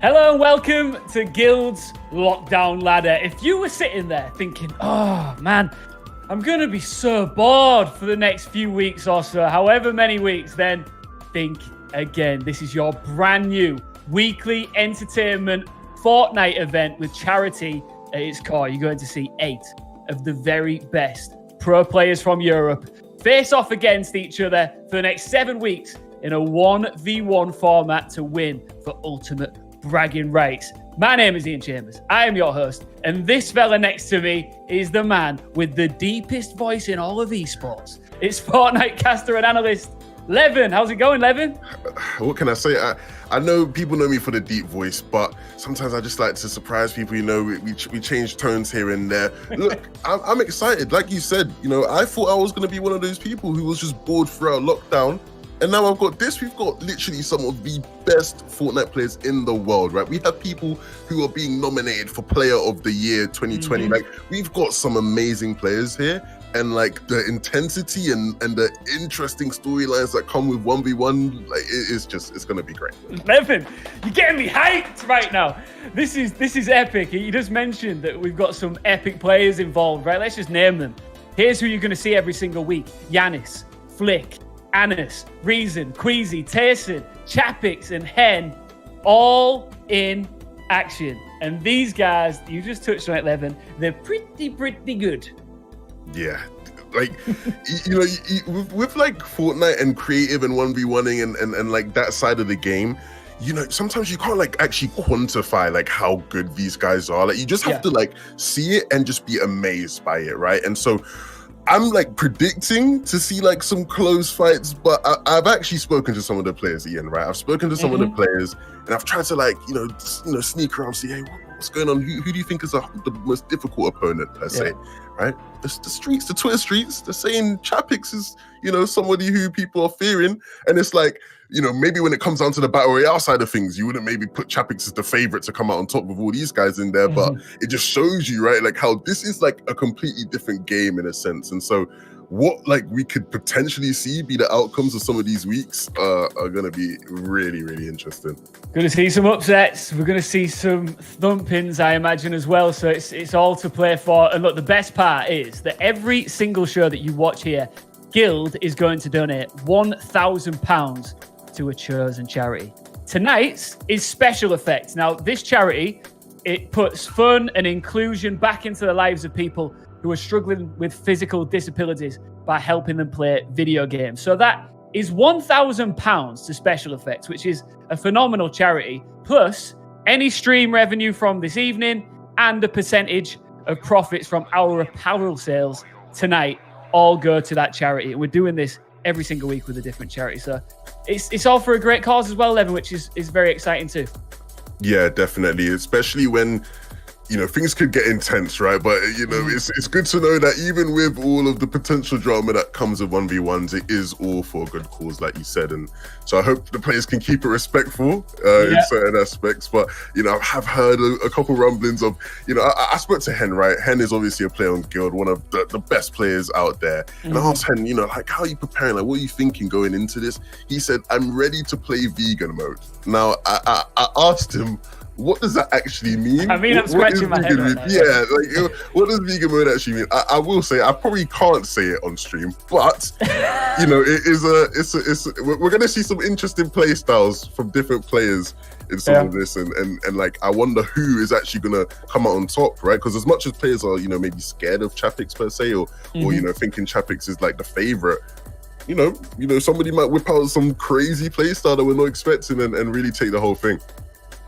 Hello and welcome to Guild's Lockdown Ladder. If you were sitting there thinking, oh man, I'm going to be so bored for the next few weeks or so, however many weeks, then think again. This is your brand new weekly entertainment Fortnite event with charity at its core. You're going to see 8 of the very best pro players from Europe face off against each other for the next 7 weeks in a 1v1 format to win for ultimate bragging rights. My name is Ian Chambers. I am your host, and this fella next to me is the man with the deepest voice in all of esports. It's Fortnite caster and analyst, Levin. How's it going, Levin? What can I say? I know people know me for the deep voice, but sometimes I just like to surprise people. You know, we change tones here and there. Look, I'm excited. Like you said, you know, I thought I was going to be one of those people who was just bored throughout lockdown. And now I've got this. We've got literally some of the best Fortnite players in the world, right? We have people who are being nominated for Player of the Year 2020. Mm-hmm. Like, we've got some amazing players here. And like the intensity and the interesting storylines that come with 1v1, like it's going to be great. Levin, you're getting me hyped right now. This is epic. You just mentioned that we've got some epic players involved, right? Let's just name them. Here's who you're going to see every single week. Janice, Flikk, Janice, Reason, Queasy, Tayson, Chappix, and Hen, all in action. And these guys, you just touched on it, Levin, they're pretty good. Yeah, like, you know, with like Fortnite and creative and 1v1ing and like that side of the game, you know, sometimes you can't like actually quantify like how good these guys are. Like, you just have to like see it and just be amazed by it, right? And so I'm like predicting to see like some close fights, but I've actually spoken to some of the players, Ian, right? I've spoken to some of the players, and I've tried to like, you know, sneak around, see, hey, what's going on? Who do you think is the most difficult opponent, per se, right? The streets, the Twitter streets, they're saying Chappix is, you know, somebody who people are fearing, and it's like, you know, maybe when it comes down to the battle royale side of things, you wouldn't maybe put Chappix as the favorite to come out on top with all these guys in there, but it just shows you, right, like how this is like a completely different game in a sense. And so what like we could potentially see be the outcomes of some of these weeks are going to be really, really interesting. Going to see some upsets. We're going to see some thumpings, I imagine, as well. So it's all to play for. And look, the best part is that every single show that you watch here, Guild is going to donate £1,000 to a chosen charity. Tonight's is Special Effects. Now, this charity, it puts fun and inclusion back into the lives of people who are struggling with physical disabilities by helping them play video games. So that is £1,000 to Special Effects, which is a phenomenal charity, plus any stream revenue from this evening and a percentage of profits from our apparel sales tonight all go to that charity. And we're doing this every single week with a different charity. So it's all for a great cause as well, Levin, which is very exciting too. Yeah, definitely. Especially when, you know, things could get intense, right? But, you know, it's good to know that even with all of the potential drama that comes with 1v1s, it is all for a good cause, like you said. And so I hope the players can keep it respectful in certain aspects. But, you know, I have heard a couple rumblings of, you know, I spoke to Hen, right? Hen is obviously a player on Guild, one of the best players out there. And I asked Hen, you know, like, how are you preparing? Like, what are you thinking going into this? He said, I'm ready to play vegan mode. Now, I asked him, what does that actually mean? I mean, I'm scratching my head right now. Yeah, like, what does vegan mode actually mean? I will say, I probably can't say it on stream, but you know, we're gonna see some interesting play styles from different players in some of this, and like, I wonder who is actually gonna come out on top, right? Because as much as players are, you know, maybe scared of Chappix per se, or you know, thinking Chappix is like the favorite, you know, somebody might whip out some crazy play style that we're not expecting and really take the whole thing.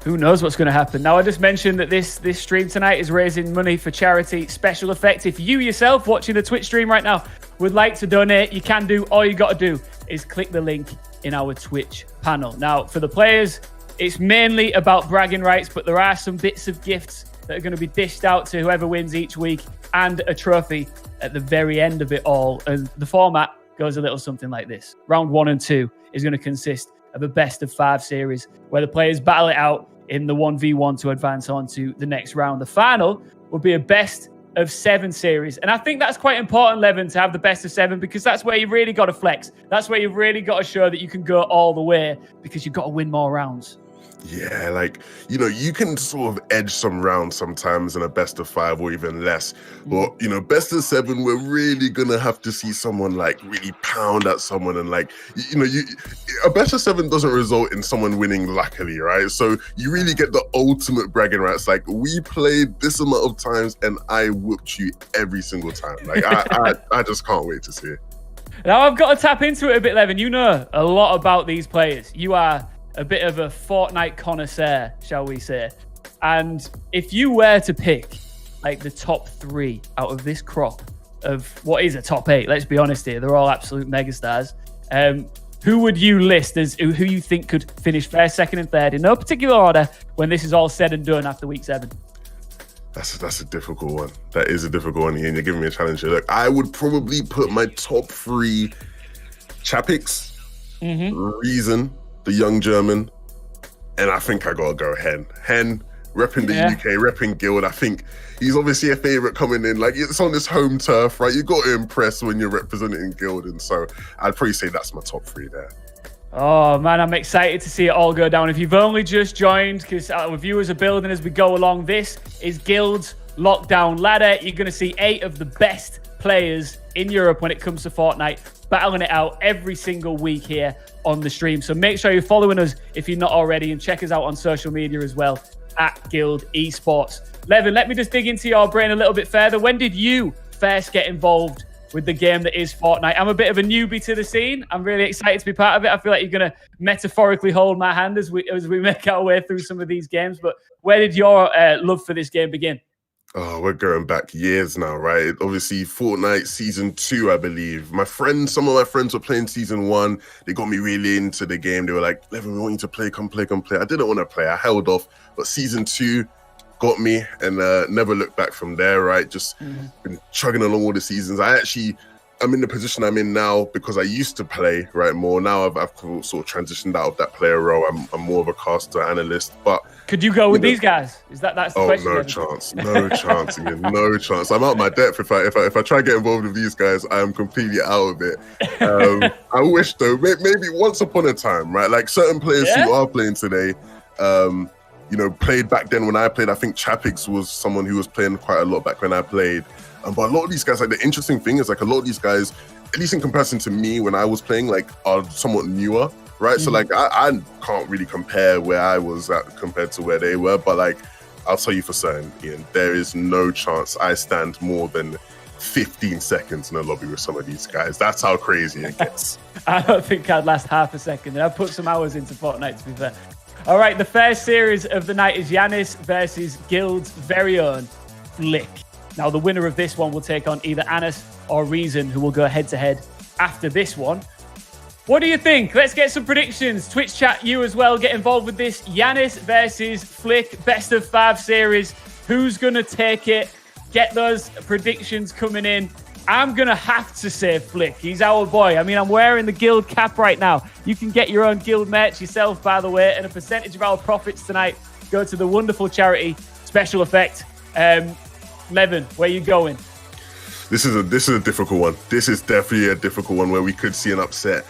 Who knows what's going to happen? Now, I just mentioned that this stream tonight is raising money for charity Special Effects. If you yourself watching the Twitch stream right now would like to donate, you can do. All you got to do is click the link in our Twitch panel. Now, for the players, it's mainly about bragging rights, but there are some bits of gifts that are going to be dished out to whoever wins each week and a trophy at the very end of it all. And the format goes a little something like this. Round 1 and 2 is going to consist of a best of 5 series where the players battle it out in the 1v1 to advance on to the next round. The final will be a best of 7 series. And I think that's quite important, Levin, to have the best of 7, because that's where you've really got to flex. That's where you've really got to show that you can go all the way, because you've got to win more rounds. Yeah, like, you can sort of edge some rounds sometimes in a best of 5 or even less. But, best of 7, we're really going to have to see someone like really pound at someone. And like, a best of 7 doesn't result in someone winning luckily, right? So you really get the ultimate bragging rights. Like, we played this amount of times and I whooped you every single time. Like, I just can't wait to see it. Now I've got to tap into it a bit, Levin. You know a lot about these players. You are a bit of a Fortnite connoisseur, shall we say. And if you were to pick like the top 3 out of this crop of what is a top 8, let's be honest here, they're all absolute megastars. Who would you list as who you think could finish first, second, and third in no particular order when this is all said and done after week 7? That's a difficult one. That is a difficult one, Ian. You're giving me a challenge here. Look, I would probably put my top 3 Chappix, Reason, the young German, and I think I gotta go Hen, repping the UK, repping Guild. I think he's obviously a favorite coming in. Like, it's on this home turf, right? You got to impress when you're representing Guild, and so I'd probably say that's my top 3 there. Oh man, I'm excited to see it all go down. If you've only just joined, because our viewers are building as we go along, this is Guild's Lockdown Ladder. You're going to see 8 of the best players in Europe when it comes to Fortnite battling it out every single week here on the stream. So make sure you're following us if you're not already, and check us out on social media as well at Guild Esports. Levin, let me just dig into your brain a little bit further. When did you first get involved with the game that is Fortnite? I'm a bit of a newbie to the scene. I'm really excited to be part of it. I feel like you're going to metaphorically hold my hand as we make our way through some of these games. But where did your love for this game begin? Oh, we're going back years now, right? Obviously, Fortnite Season 2, I believe. Some of my friends were playing Season 1. They got me really into the game. They were like, Levin, we want you to play, come play. I didn't want to play. I held off. But Season 2 got me and never looked back from there, right? Just been chugging along all the seasons. I'm in the position I'm in now because I used to play, right, more. Now I've sort of transitioned out of that player role. I'm more of a caster analyst. But could you go with these guys? That's the question? No chance, Ian, no chance. I'm out my depth. If I try to get involved with these guys, I am completely out of it. I wish though, maybe once upon a time, right? Like certain players who are playing today, played back then when I played. I think Chappix was someone who was playing quite a lot back when I played. But a lot of these guys, like the interesting thing is like a lot of these guys, at least in comparison to me when I was playing, like are somewhat newer, right? So like I can't really compare where I was at compared to where they were. But like I'll tell you for certain, Ian, there is no chance I stand more than 15 seconds in a lobby with some of these guys. That's how crazy it gets. I don't think I'd last half a second. I've put some hours into Fortnite, to be fair. All right, the first series of the night is Janice versus Guild's very own Flikk. Now, the winner of this one will take on either Janice or Reason, who will go head-to-head after this one. What do you think? Let's get some predictions. Twitch chat, you as well, get involved with this. Janice versus Flikk, best of 5 series. Who's going to take it? Get those predictions coming in. I'm going to have to say Flikk. He's our boy. I mean, I'm wearing the Guild cap right now. You can get your own Guild merch yourself, by the way, and a percentage of our profits tonight go to the wonderful charity Special Effect. Levin, where are you going? This is a difficult one. This is definitely a difficult one where we could see an upset.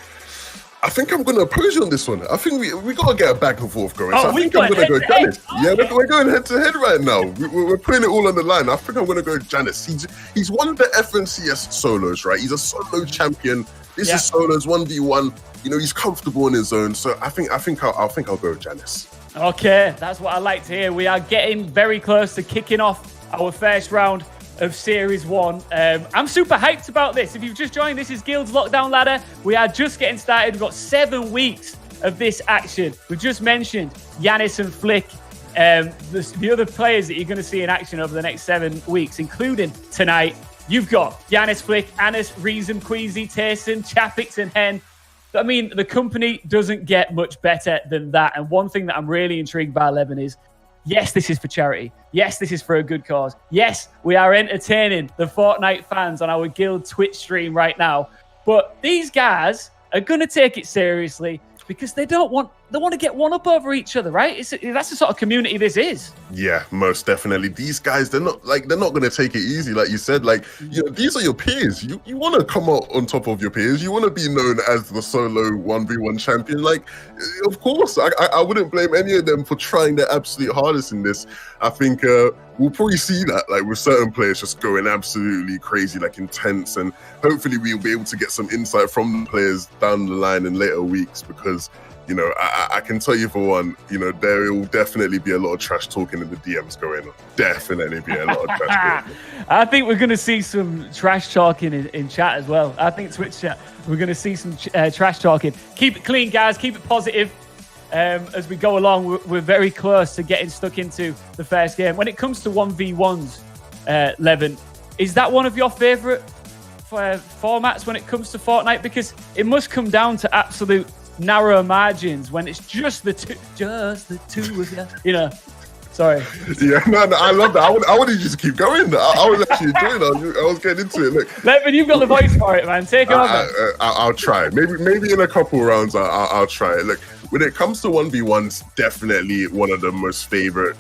I think I'm going to oppose you on this one. I think we got to get a back and forth going. So I think I'm going to go Janice. Yeah, we're going head to head right now. We're putting it all on the line. I think I'm going to go Janice. He's won the FNCS solos, right? He's a solo champion. This is solos 1v1. He's comfortable in his zone. So I think I'll go Janice. Okay, that's what I like to hear. We are getting very close to kicking off our first round of Series 1. I'm super hyped about this. If you've just joined, this is Guild's Lockdown Ladder. We are just getting started. We've got 7 weeks of this action. We just mentioned Janice and Flikk. The other players that you're going to see in action over the next 7 weeks, including tonight, you've got Janice, Flikk, Janice, Reason, Queasy, Tayson, Chappix, and Hen. I mean, the company doesn't get much better than that. And one thing that I'm really intrigued by, Levin, is yes, this is for charity. Yes, this is for a good cause. Yes, we are entertaining the Fortnite fans on our Guild Twitch stream right now. But these guys are going to take it seriously because they don't want they want to get one up over each other, right? That's the sort of community this is. Yeah, most definitely. These guys, they're not going to take it easy, like you said. Like, these are your peers. You want to come out on top of your peers. You want to be known as the solo 1v1 champion. Like, of course, I wouldn't blame any of them for trying their absolute hardest in this. I think we'll probably see that, like, with certain players just going absolutely crazy, like intense, and hopefully we'll be able to get some insight from the players down the line in later weeks, because I can tell you for one, there will definitely be a lot of trash talking in the DMs going on. Definitely be a lot of trash talking. I think we're going to see some trash talking in chat as well. I think Twitch chat, we're going to see some trash talking. Keep it clean, guys. Keep it positive. As we go along, we're very close to getting stuck into the first game. When it comes to 1v1s, Levin, is that one of your favourite formats when it comes to Fortnite? Because it must come down to absolute narrow margins when it's just the two of you. Sorry. Yeah, no, I love that. I wanted you to keep going. I was actually enjoying it. I was getting into it. Look, Levin, you've got the voice for it, man. Take over. I'll try. Maybe in a couple rounds, I'll try it. Look, when it comes to 1v1s, definitely one of the most favorite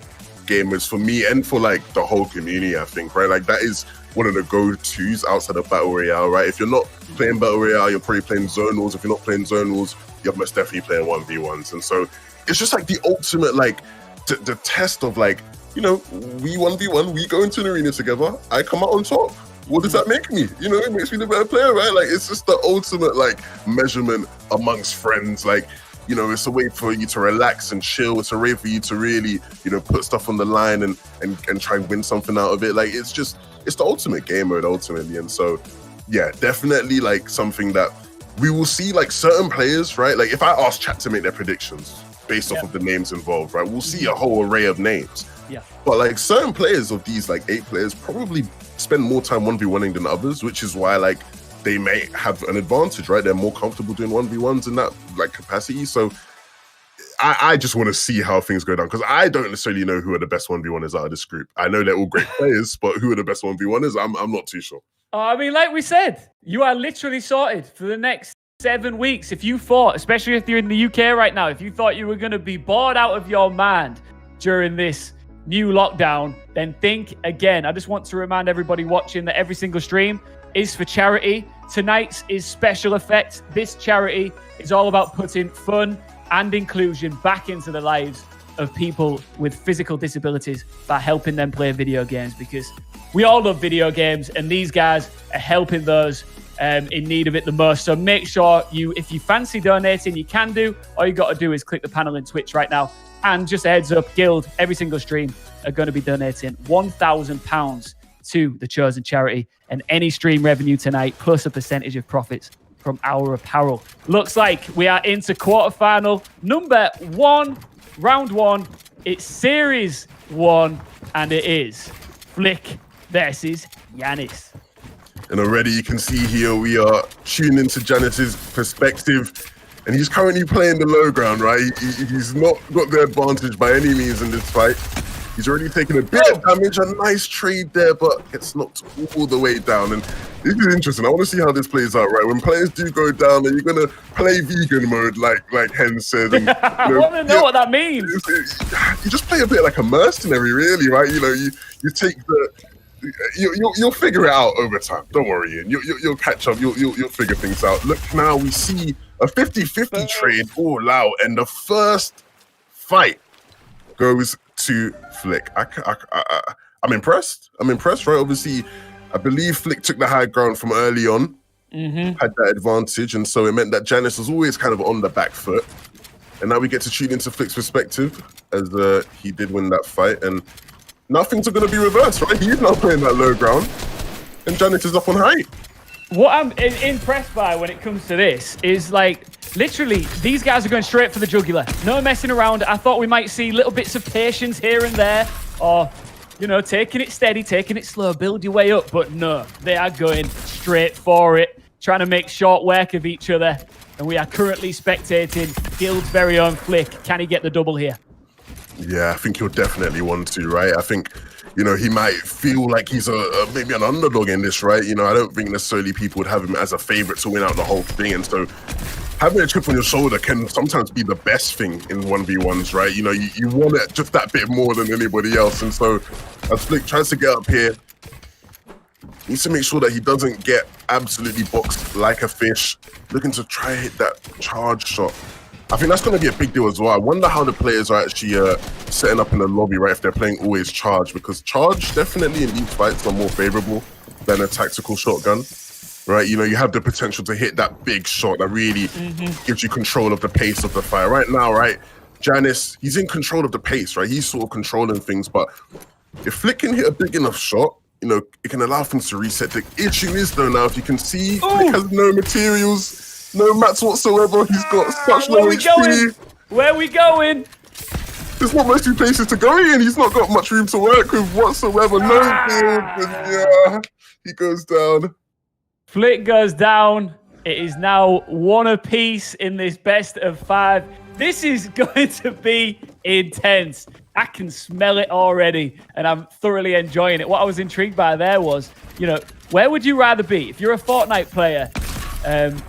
gamers for me and for like the whole community, I think, right? Like, that is one of the go-tos outside of Battle Royale, right? If you're not playing Battle Royale, you're probably playing Zonals. If you're not playing Zonals, you're most definitely playing 1v1s. And so it's just like the ultimate, like, the test of, like, we 1v1, we go into an arena together, I come out on top. What does that make me? It makes me the better player, right? Like, it's just the ultimate, like, measurement amongst friends. Like, it's a way for you to relax and chill. It's a way for you to really, put stuff on the line and try and win something out of it. Like, it's the ultimate game mode ultimately. And so, yeah, definitely, like, something that we will see, like, certain players, right? Like, if I ask chat to make their predictions based off of the names involved, right, we'll see a whole array of names. Yeah. But, like, certain players of these, like, 8 players probably spend more time 1v1ing than others, which is why, like, they may have an advantage, right? They're more comfortable doing 1v1s in that, like, capacity. So I just want to see how things go down, because I don't necessarily know who are the best 1v1ers out of this group. I know they're all great players, but who are the best 1v1ers? I'm not too sure. I mean, like we said, you are literally sorted for the next 7 weeks. If you thought, especially if you're in the UK right now, if you thought you were going to be bored out of your mind during this new lockdown, then think again. I just want to remind everybody watching that every single stream is for charity. Tonight's is special effects. This charity is all about putting fun and inclusion back into the lives of people with physical disabilities by helping them play video games, because we all love video games and these guys are helping those in need of it the most. So make sure if you fancy donating, you can do. All you got to do is click the panel in Twitch right now. And just a heads up, Guild, every single stream are going to be donating £1,000 to the chosen charity, and any stream revenue tonight plus a percentage of profits from our apparel. Looks like we are into quarterfinal number 1, round 1. It's series 1, and it is Flikk versus Janice. And already you can see here we are tuned into JannisZ's perspective, and he's currently playing the low ground, right? He's not got the advantage by any means in this fight. He's already taken a bit of damage, a nice trade there, but it's knocked all the way down. And this is interesting. I want to see how this plays out, right? When players do go down, are you going to play vegan mode, like Hen said? And, I want to know what that means. You just play a bit like a mercenary, really, right? You take the... You'll figure it out over time. Don't worry, Ian. You'll catch up. You'll figure things out. Look, now we see a 50-50 trade all out, and the first fight goes to Flikk. I'm impressed. Right? Obviously, I believe Flikk took the high ground from early on, had that advantage, and so it meant that Janice was always kind of on the back foot. And now we get to tune into Flick's perspective, as he did win that fight, and now things are going to be reversed, right? He's now playing that low ground, and Janice is up on height. What I'm impressed by when it comes to this is, like, literally, these guys are going straight for the jugular. No messing around. I thought we might see little bits of patience here and there, or, taking it steady, taking it slow, build your way up. But no, they are going straight for it, trying to make short work of each other. And we are currently spectating Guild's very own Flikk. Can he get the double here? Yeah, I think he'll definitely want to, right? I think, he might feel like he's maybe an underdog in this, right? I don't think necessarily people would have him as a favorite to win out the whole thing. And so having a chip on your shoulder can sometimes be the best thing in 1v1s, right? You know, you want it just that bit more than anybody else. And so as Flikk tries to get up here, needs to make sure that he doesn't get absolutely boxed like a fish, looking to try hit that charge shot. I think that's going to be a big deal as well. I wonder how the players are actually setting up in the lobby, right, if they're playing always charge, because charge definitely in these fights are more favorable than a tactical shotgun, right? You know, you have the potential to hit that big shot that really gives you control of the pace of the fight. Right now, right, Janice, he's in control of the pace, right? He's sort of controlling things, but if Flikk can hit a big enough shot, you know, it can allow things to reset. The issue is, though, now, if you can see, Flikk has no materials, no mats whatsoever. He's got such low HP. Where we going? There's not many places to go in. He's not got much room to work with whatsoever. No build, and yeah, he goes down. Flikk goes down. It is now 1 apiece in this best of 5. This is going to be intense. I can smell it already, and I'm thoroughly enjoying it. What I was intrigued by there was, you know, where would you rather be? If you're a Fortnite player,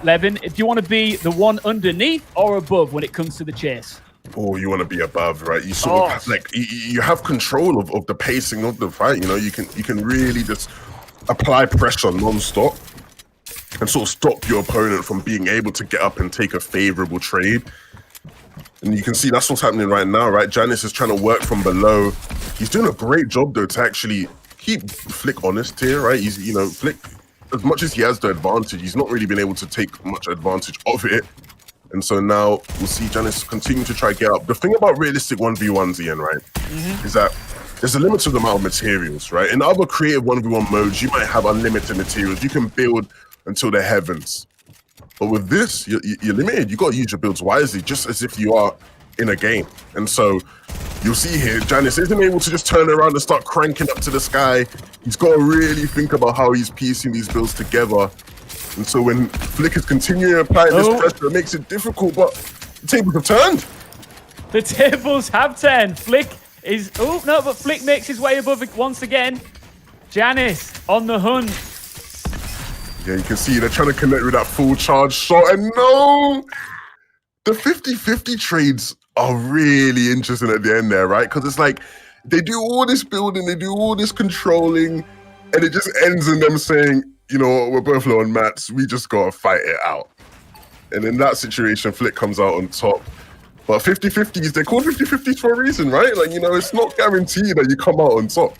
Levin, do you want to be the one underneath or above when it comes to the chase? Oh, you want to be above, right? You sort of have, like, you have control of the pacing of the fight. You know, you can really just apply pressure non-stop and sort of stop your opponent from being able to get up and take a favorable trade. And you can see that's what's happening right now, right? Janice is trying to work from below. He's doing a great job, though, to actually keep Flikk honest here, right? He's, you know, Flikk, as much as he has the advantage, he's not really been able to take much advantage of it. And so now we'll see Janice continue to try to get up. The thing about realistic 1v1s, Ian, right, is that there's a limited amount of materials, right? In other creative 1v1 modes, you might have unlimited materials. You can build until the heavens. But with this, you're limited. You got to use your builds wisely, just as if you are in a game. And so you'll see here, Janice isn't able to just turn around and start cranking up to the sky. He's got to really think about how he's piecing these builds together. And so when Flikk is continuing applying this pressure, it makes it difficult, but the tables have turned. The tables have turned. Flikk is, oh no, but Flikk makes his way above it once again. Janice on the hunt. Yeah, you can see they're trying to connect with that full charge shot, and no! The 50-50 trades are really interesting at the end there, right? Because it's like, they do all this building, they do all this controlling, and it just ends in them saying, you know what, we're both low on mats, we just gotta fight it out. And in that situation, Flikk comes out on top. But 50-50s, they're called 50-50s for a reason, right? Like, you know, it's not guaranteed that you come out on top.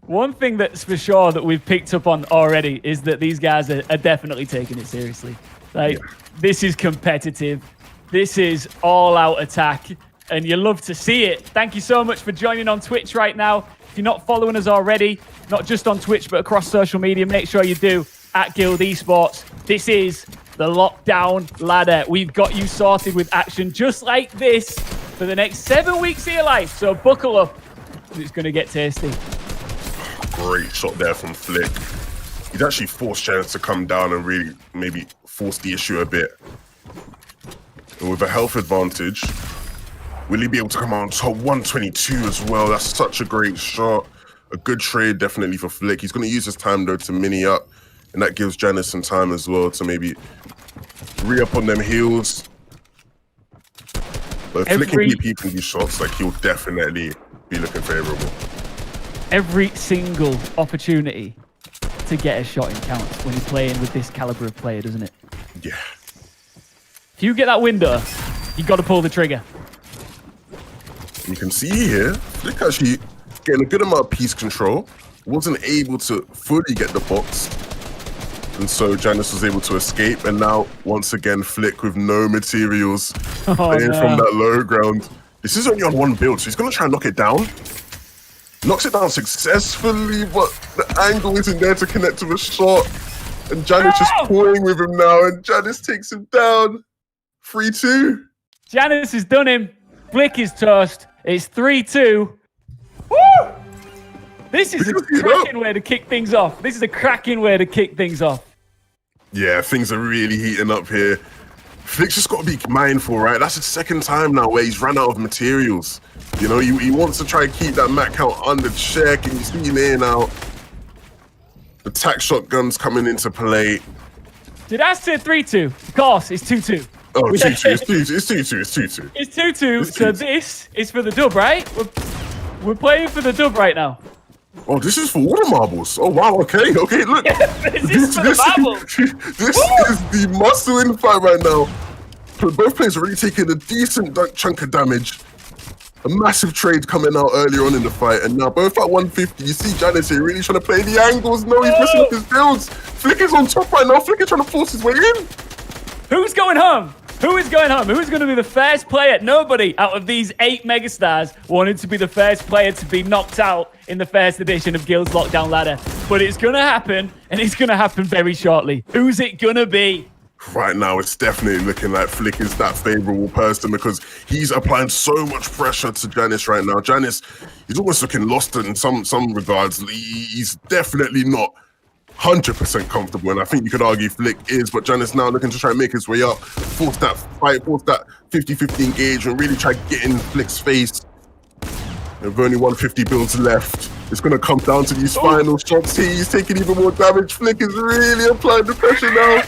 One thing that's for sure that we've picked up on already is that these guys are definitely taking it seriously. Like, this is competitive. This is all-out attack, and you love to see it. Thank you so much for joining on Twitch right now. If you're not following us already, not just on Twitch, but across social media, make sure you do, at Guild Esports. This is the Lockdown Ladder. We've got you sorted with action just like this for the next 7 weeks of your life, so buckle up. It's going to get tasty. Great shot there from Flikk. He's actually forced Janice to come down and really maybe force the issue a bit. And with a health advantage, will he be able to come out on top? 122 as well. That's such a great shot. A good trade definitely for Flikk. He's going to use his time though to mini up, and that gives Janice some time as well to maybe re-up on them heals. But if Flikk can keep keeping these shots, like, he'll definitely be looking favorable. Every single opportunity to get a shot in counts when you're playing with this caliber of player, doesn't it? Yeah. If you get that window, you got to pull the trigger. You can see here, Flikk actually getting a good amount of piece control. Wasn't able to fully get the box. And so Janice was able to escape. And now, once again, Flikk with no materials playing from that low ground. This is only on one build, so he's going to try and knock it down. Knocks it down successfully, but the angle isn't there to connect to a shot. And Janice just toying with him now, and Janice takes him down. 3-2. Janice has done him. Flikk is toast. It's 3-2. Woo! This is a cracking way to kick things off. This is a cracking way to kick things off. Yeah, things are really heating up here. Flick's just got to be mindful, right? That's the second time now where he's run out of materials. You know, he wants to try to keep that mat count under check, and you see him here now. The tack shotgun's coming into play. Did I say 3-2? Of course, it's 2-2. Oh, 2-2. It's 2-2. It's 2-2. So this is for the dub, right? We're playing for the dub right now. Oh, this is for all the marbles. Oh, wow. Okay, look. This is for the marbles. This is the must-win fight right now. Both players are really taking a decent chunk of damage. A massive trade coming out earlier on in the fight, and now both at 150. You see Janice here really trying to play the angles. No, he's messing up his builds. Flikk is on top right now. Flikk is trying to force his way in. Who's going home? Who is going home? Who is going to be the first player? Nobody out of these 8 megastars wanted to be the first player to be knocked out in the first edition of Guild's Lockdown Ladder. But it's going to happen, and it's going to happen very shortly. Who's it going to be? Right now, it's definitely looking like Flikk is that favorable person because he's applying so much pressure to Janice right now. Janice, he's almost looking lost in some regards. He's definitely not 100% comfortable, and I think you could argue Flikk is, but Janice now looking to try and make his way up, force that fight, force that 50-50 engagement, really try to get in Flick's face. There's only 150 builds left. It's going to come down to these final shots here. He's taking even more damage. Flikk is really applying the pressure now.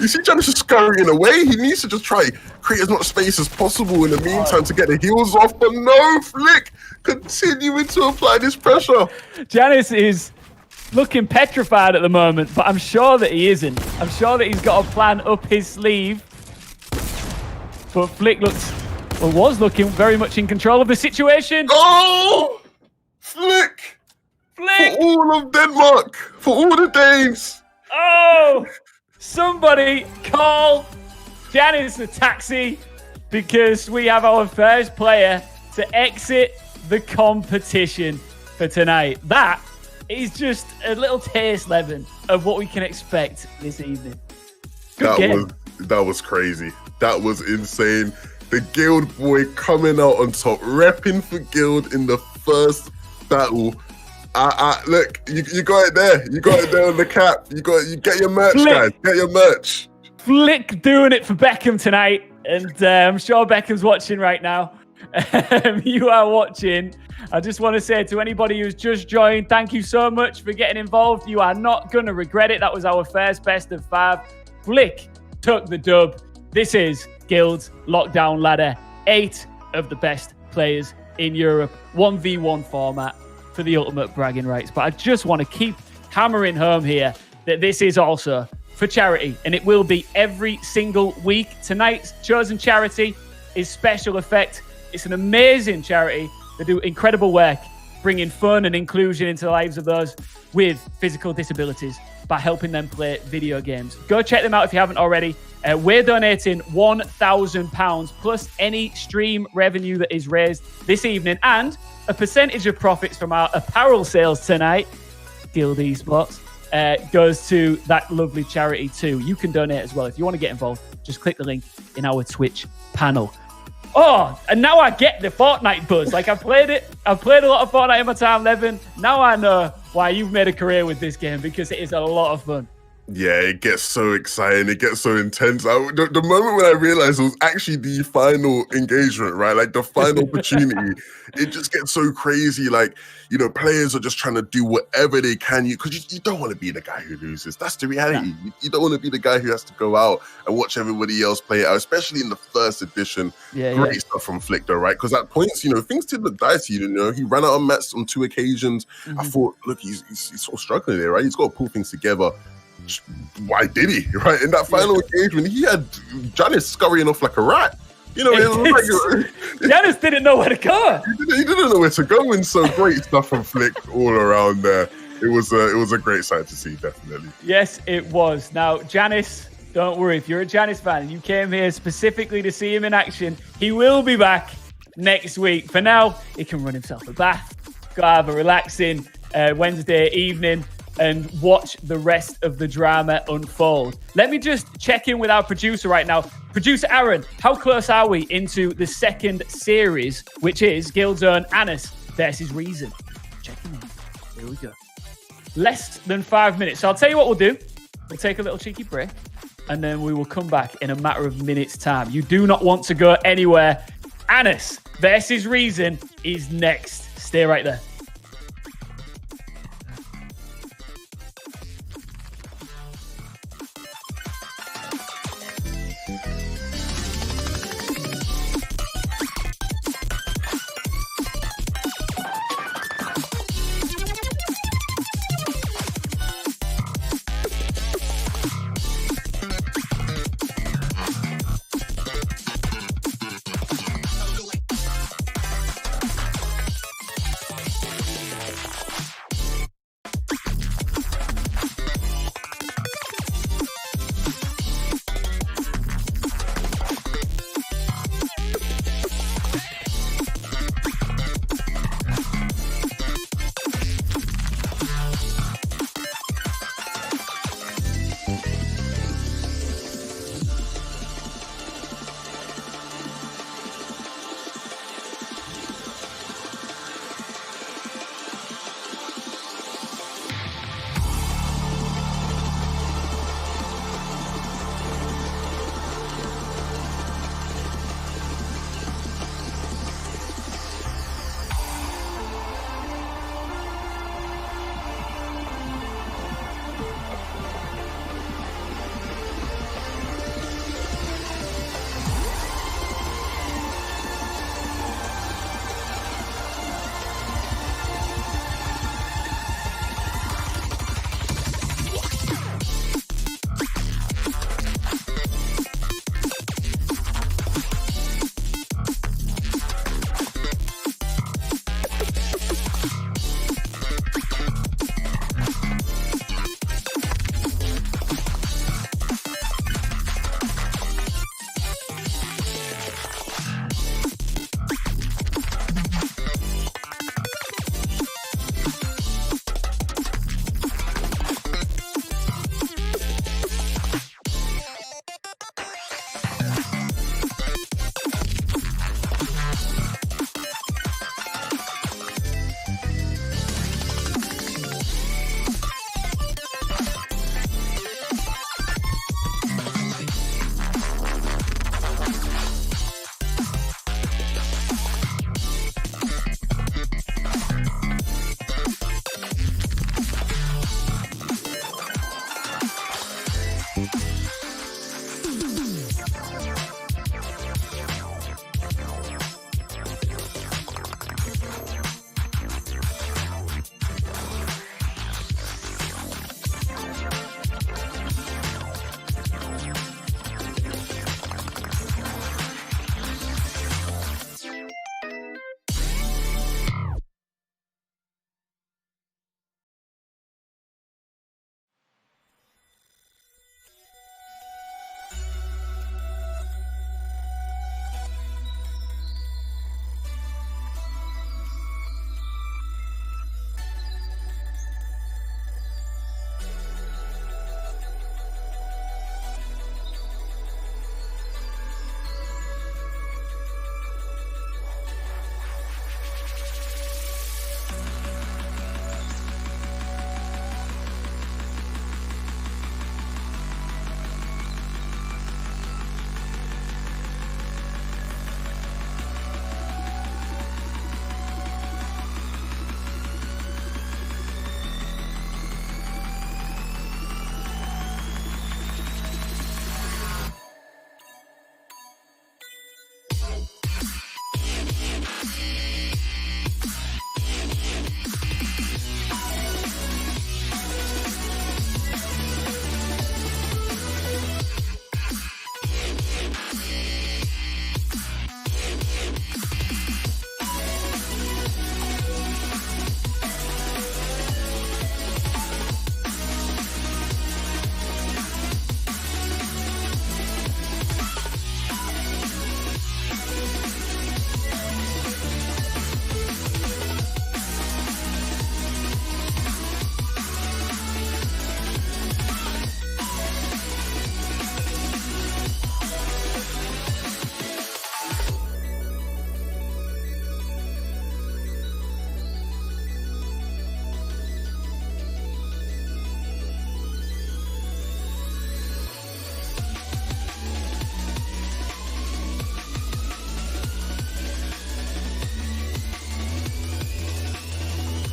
You see Janice is scurrying away. He needs to just try create as much space as possible in the meantime to get the heels off, but no, Flikk continuing to apply this pressure. Janice is looking petrified at the moment, but I'm sure that he isn't. I'm sure that he's got a plan up his sleeve. But Flikk was looking very much in control of the situation. Oh! Flikk! For all of Denmark! For all the Danes! Oh! Somebody call Janice a taxi because we have our first player to exit the competition for tonight. That is just a little taste, Levin, of what we can expect this evening. That was crazy. That was insane. The Guild boy coming out on top, repping for Guild in the first battle. Look, you got it there. You got it there on the cap. You get your merch, guys. Get your merch. Flikk doing it for Beckham tonight, and I'm sure Beckham's watching right now. You are watching. I just want to say to anybody who's just joined, thank you so much for getting involved. You are not going to regret it. That was our first best of 5. Flikk took the dub. This is Guild's Lockdown Ladder. 8 of the best players in Europe. 1v1 format for the ultimate bragging rights. But I just want to keep hammering home here that this is also for charity, and it will be every single week. Tonight's chosen charity is Special Effect. It's an amazing charity. They do incredible work bringing fun and inclusion into the lives of those with physical disabilities by helping them play video games. Go check them out if you haven't already. We're donating £1,000 plus any stream revenue that is raised this evening, and a percentage of profits from our apparel sales tonight, Guild Esports, goes to that lovely charity too. You can donate as well. If you want to get involved, just click the link in our Twitch panel. Oh, and now I get the Fortnite buzz. Like, I've played it. I've played a lot of Fortnite in my time, Levin. Now I know why you've made a career with this game, because it is a lot of fun. Yeah, it gets so exciting. It gets so intense. The moment when I realized it was actually the final engagement, right? Like the final opportunity, it just gets so crazy. Like, you know, players are just trying to do whatever they can. Because you don't want to be the guy who loses. That's the reality. Yeah. You don't want to be the guy who has to go out and watch everybody else play it out, especially in the first edition. Great stuff from Flikk, though, right? Because at points, you know, things did look dicey. You know, he ran out of mats on 2 occasions. I thought, look, he's sort of struggling there, right? He's got to pull things together. Why did he? Right, in that final engagement, he had Janice scurrying off like a rat. You know, it was like, Janice didn't know where to go. He didn't know where to go, and so great stuff from Flikk all around there. It was a great sight to see, definitely. Yes, it was. Now, Janice, don't worry. If you're a Janice fan and you came here specifically to see him in action, he will be back next week. For now, he can run himself a bath, go have a relaxing Wednesday evening, and watch the rest of the drama unfold. Let me just check in with our producer right now. Producer Aaron, how close are we into the second series, which is Guild's own Janice versus Reason? Checking in. Here we go. Less than 5 minutes. So I'll tell you what we'll do. We'll take a little cheeky break, and then we will come back in a matter of minutes' time. You do not want to go anywhere. Janice versus Reason is next. Stay right there.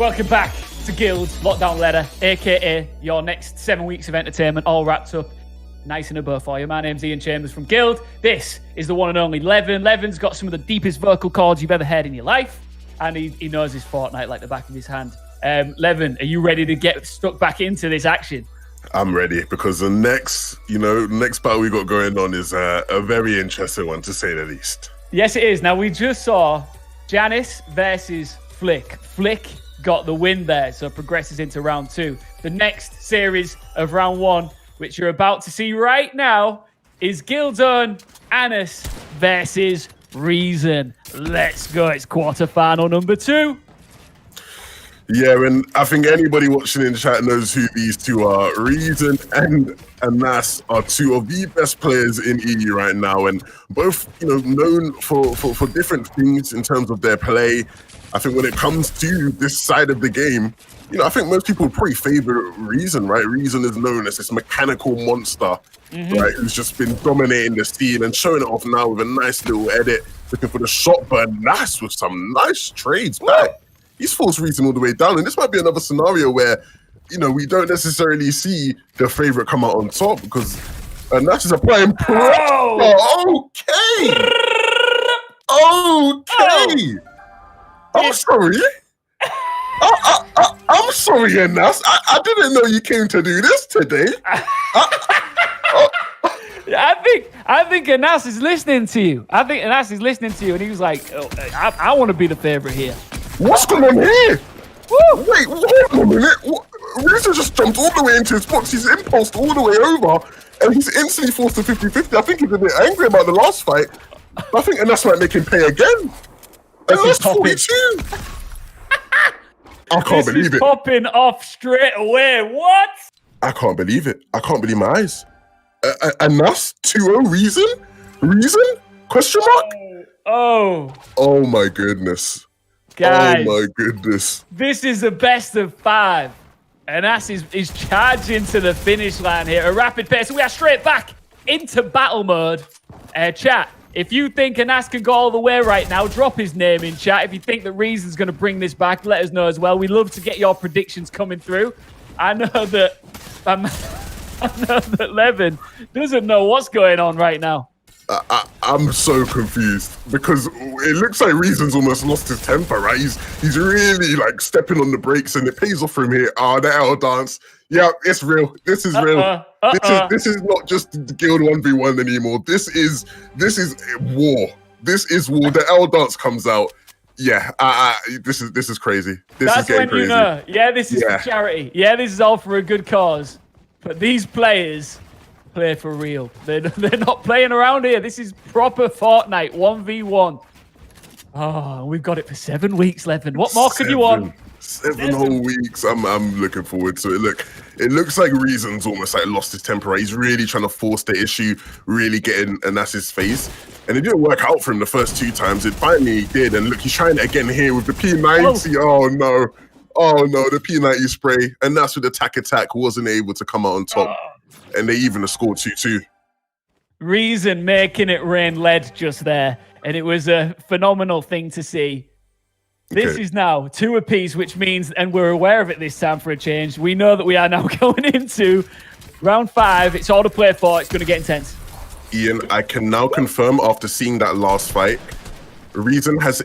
Welcome back to Guild Lockdown Letter, aka your next 7 weeks of entertainment, all wrapped up nice in a bow for you. My name's Ian Chambers from Guild. This is the one and only Levin. Levin's got some of the deepest vocal cords you've ever heard in your life, and he knows his Fortnite like the back of his hand. Levin, are you ready to get stuck back into this action? I'm ready, because the next battle we got going on is a very interesting one, to say the least. Yes, it is. Now, we just saw Janice versus Flikk. Flikk got the win there, so progresses into round 2. The next series of round 1, which you're about to see right now, is Guild's own Janice versus Reason. Let's go. It's quarterfinal number 2. Yeah, and I think anybody watching in chat knows who these two are. Reason and JannisZ are two of the best players in EU right now, and both, known for different things in terms of their play. I think when it comes to this side of the game, I think most people would probably favor Reason, right? Reason is known as this mechanical monster, right? Who's just been dominating the scene and showing it off now with a nice little edit, looking for the shot, but JannisZ with some nice trades back. He's forced Reason all the way down, and this might be another scenario where, we don't necessarily see the favorite come out on top, because JannisZ is applying pressure. Okay. I'm sorry. I'm sorry, JannisZ. I didn't know you came to do this today. I think JannisZ is listening to you. I think JannisZ is listening to you, and he was like, I want to be the favorite here. What's going on here? Woo! Wait, hold on a minute. Reason just jumped all the way into his box. He's impulsed all the way over, and he's instantly forced to 50-50. I think he's a bit angry about the last fight. I think JannisZ might make him pay again. And that's 42. I can't believe it. Popping off straight away. What? I can't believe it. I can't believe my eyes. JannisZ 2-0 Reason? Reason? Question mark? Oh my goodness. Guys, oh my goodness. This is the best of 5. And JannisZ is charging to the finish line here. A rapid pace. We are straight back into battle mode. Chat, if you think JannisZ can go all the way right now, drop his name in chat. If you think that Reason's going to bring this back, let us know as well. We love to get your predictions coming through. I know that Levin doesn't know what's going on right now. I'm so confused, because it looks like Reason's almost lost his temper, right? He's really like stepping on the brakes, and it pays off for him here. The L dance. Yeah, it's real. This is real. This is not just the Guild 1v1 anymore. This is war. This is war. The L dance comes out. Yeah, this is crazy. That's when crazy. You know. Yeah, this is for charity. Yeah, this is all for a good cause. But these players play for real. They're not playing around here. This is proper Fortnite 1v1. Oh, we've got it for 7 weeks, Levin. What more could you want? 7 whole weeks. I'm looking forward to it. It looks like Reason's almost like lost his temper. He's really trying to force the issue, really getting JannisZ's face. And it didn't work out for him the first 2 times. It finally did. And look, he's trying it again here with the P90. Oh no, the P90 spray. And that's with the attack wasn't able to come out on top. And they even scored 2-2. Reason making it rain lead just there. And it was a phenomenal thing to see. This is now 2 apiece, which means, and we're aware of it this time for a change, we know that we are now going into round 5. It's all to play for. It's going to get intense. Ian, I can now confirm after seeing that last fight, Reason has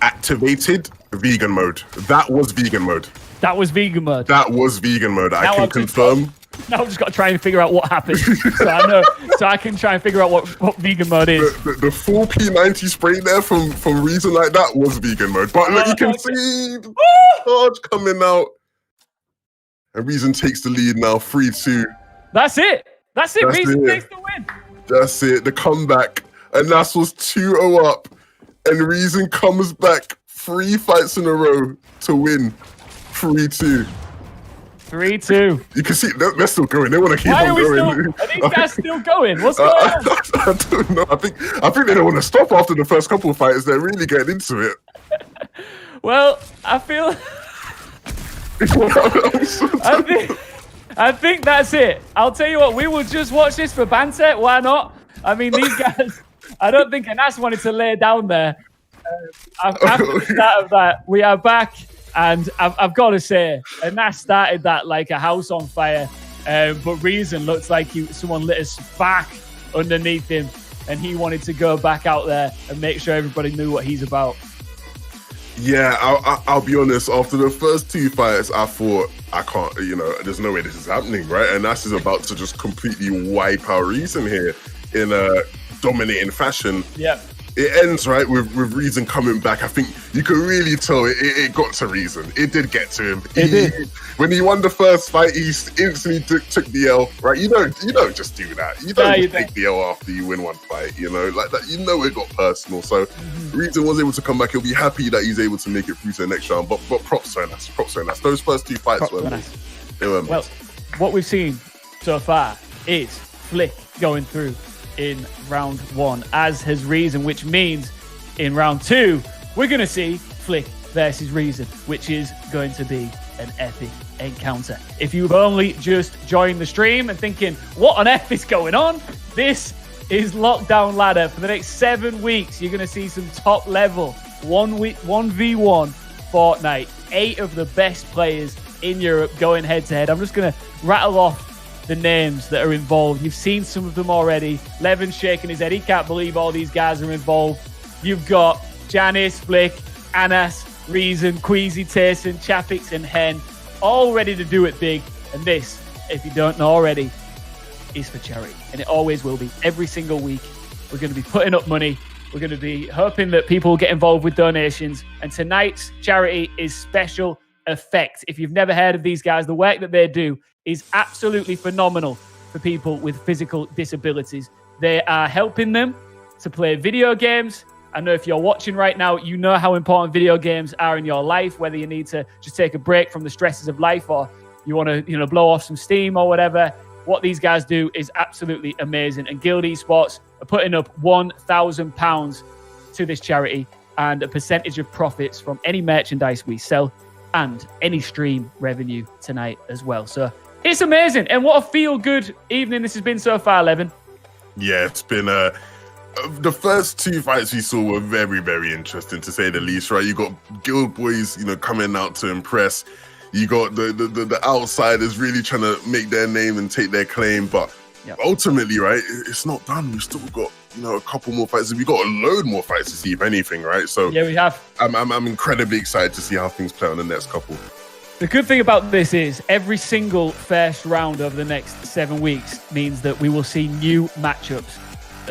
activated vegan mode. That was vegan mode. That was vegan mode. That was vegan mode. I can confirm. Now I've just got to try and figure out what happened. So I can try and figure out what vegan mode is. The full P90 spray there from Reason like that was vegan mode. But look, you can see the charge coming out. And Reason takes the lead now, 3-2. That's it. Reason takes the win. That's it. The comeback. And JannisZ was 2-0 up. And Reason comes back 3 fights in a row to win 3-2. 3-2. You can see they're still going. They want to keep on going. Are these guys still going? What's going on? I don't know. I think they don't want to stop after the first couple of fights. They're really getting into it. Well, I feel. I think that's it. I'll tell you what. We will just watch this for banter. Why not? I mean, these guys. I don't think JannisZ wanted to lay down there. After the start of that, we are back And I've got to say, and that started that like a house on fire. But Reason looks like someone lit a spark underneath him, and he wanted to go back out there and make sure everybody knew what he's about. Yeah, I'll be honest. After the first 2 fights, I thought, I can't, there's no way this is happening, right? And Nash is about to just completely wipe out Reason here in a dominating fashion. Yeah. It ends, right, with Reason coming back. I think you can really tell it got to Reason. It did get to him. It did. When he won the first fight, he instantly took the L, right? You don't just do that. You don't take the L after you win one fight, like that. It got personal. So Reason was able to come back. He'll be happy that he's able to make it through to the next round. But props to Janice. Props to Janice. Those first 2 fights were amazing. They were amazing. Well, what we've seen so far is Flikk going through in round 1, as has Reason, which means in round 2, we're going to see Flikk versus Reason, which is going to be an epic encounter. If you've only just joined the stream and thinking, what on earth is going on? This is Lockdown Ladder. For the next 7 weeks, you're going to see some top level 1v1 Fortnite. 8 of the best players in Europe going head to head. I'm just going to rattle off the names that are involved. You've seen some of them already. Levin's shaking his head. He can't believe all these guys are involved. You've got Janice, Flikk, Anas, Reason, Queasy, Tayson, Chappix, and Hen, all ready to do it big. And this, if you don't know already, is for charity. And it always will be. Every single week, we're going to be putting up money. We're going to be hoping that people will get involved with donations. And tonight's charity is Special Effect. If you've never heard of these guys, the work that they do is absolutely phenomenal for people with physical disabilities. They are helping them to play video games. I know if you're watching right now, you know how important video games are in your life, whether you need to just take a break from the stresses of life or you want to, blow off some steam or whatever. What these guys do is absolutely amazing. And Guild Esports are putting up £1,000 to this charity and a percentage of profits from any merchandise we sell and any stream revenue tonight as well. So it's amazing. And what a feel-good evening this has been so far, Levin. Yeah, it's been the first 2 fights we saw were very, very interesting, to say the least, right? You got Guild boys, coming out to impress. You got the outsiders really trying to make their name and take their claim. But ultimately, right, it's not done. We've still got, a couple more fights. We've got a load more fights to see, if anything, right? So yeah, we have. I'm incredibly excited to see how things play on the next couple. The good thing about this is every single first round over the next 7 weeks means that we will see new matchups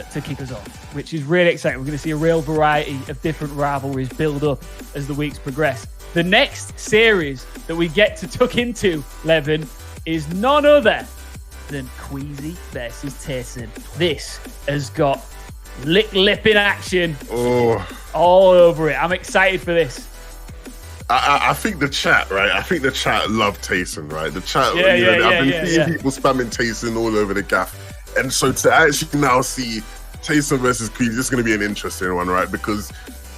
to kick us off, which is really exciting. We're going to see a real variety of different rivalries build up as the weeks progress. The next series that we get to tuck into, Levin, is none other than Queasy versus Tayson. This has got lip in action all over it. I'm excited for this. I think the chat, right? I think the chat loved Tayson, right? The chat, I've been seeing people spamming Tayson all over the gaff. And so to actually now see Tayson versus Queasy, this is going to be an interesting one, right? Because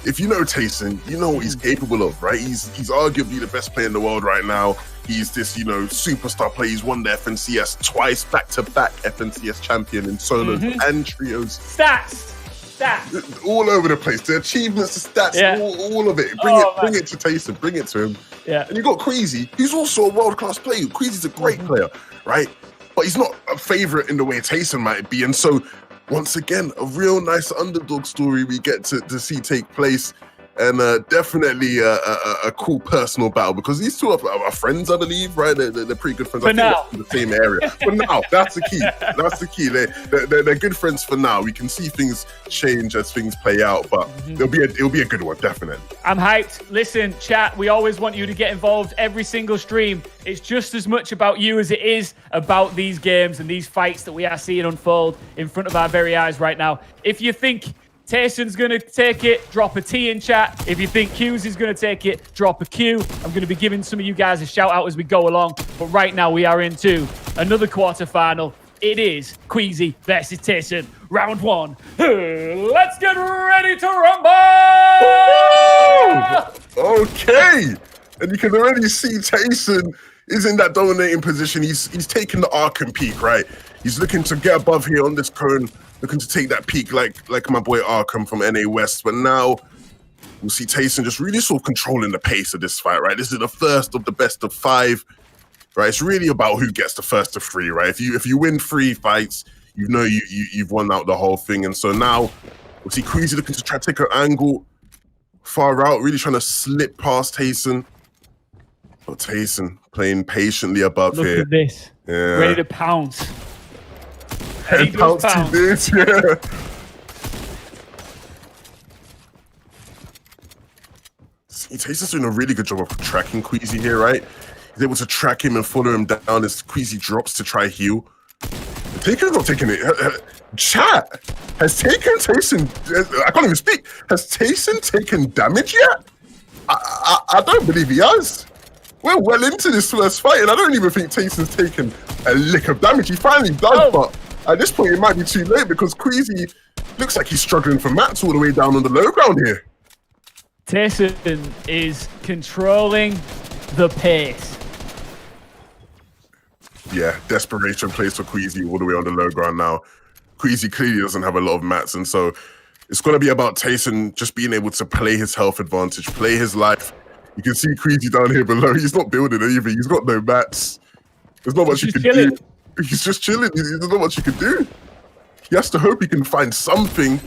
if you know Tayson, you know what he's capable of, right? He's arguably the best player in the world right now. He's this, superstar player. He's won the FNCS twice, back-to-back FNCS champion in solos and trios. Stats! All over the place. The achievements, the stats, all of it. Bring it to Tayson. Bring it to him. Yeah. And you got Queasy, who's also a world-class player. Queasy's a great player, right? But he's not a favorite in the way Tayson might be. And so, once again, a real nice underdog story we get to see take place. And definitely a cool personal battle, because these two are friends, I believe, right? They're pretty good friends. For now. In the same area. For now, that's the key. That's the key. They're good friends for now. We can see things change as things play out, but it'll be a good one, definitely. I'm hyped. Listen, chat, we always want you to get involved every single stream. It's just as much about you as it is about these games and these fights that we are seeing unfold in front of our very eyes right now. If you think Tayson's going to take it, drop a T in chat. If you think Queasy's going to take it, drop a Q. I'm going to be giving some of you guys a shout out as we go along. But right now we are into another quarterfinal. It is Queasy versus Tayson, round 1. Let's get ready to rumble! Okay. And you can already see Tayson is in that dominating position. He's taking the arc and peak, right? He's looking to get above here on this cone, looking to take that peak like my boy Arkham from NA West. But now We'll see Tayson just really sort of controlling the pace of this fight, right? This is the first of the best of 5, right? It's really about who gets the first of 3, right? If you win 3 fights, you know you've won out the whole thing. And so now we'll see Queasy looking to try to take an angle far out, really trying to slip past Tayson. But Tayson playing patiently above here. Look at this. Yeah. Ready to pounce. And pounce to this, yeah. See, Tayson's doing a really good job of tracking Queasy here, right? He's able to track him and follow him down as Queasy drops to try heal. Taken's not taking it. Chat, has Tayson, I can't even speak. Has Tayson taken damage yet? I don't believe he has. We're well into this first fight, and I don't even think Tayson's taken a lick of damage. He finally does, but at this point, it might be too late because Queasy looks like he's struggling for mats all the way down on the low ground here. Tayson is controlling the pace. Yeah, desperation plays for Queasy all the way on the low ground now. Queasy clearly doesn't have a lot of mats, and so it's going to be about Tayson just being able to play his health advantage, play his life. You can see Queasy down here below. He's not building anything. He's got no mats. There's not much he can do. He's just chilling. There's not much he can do. He has to hope he can find something,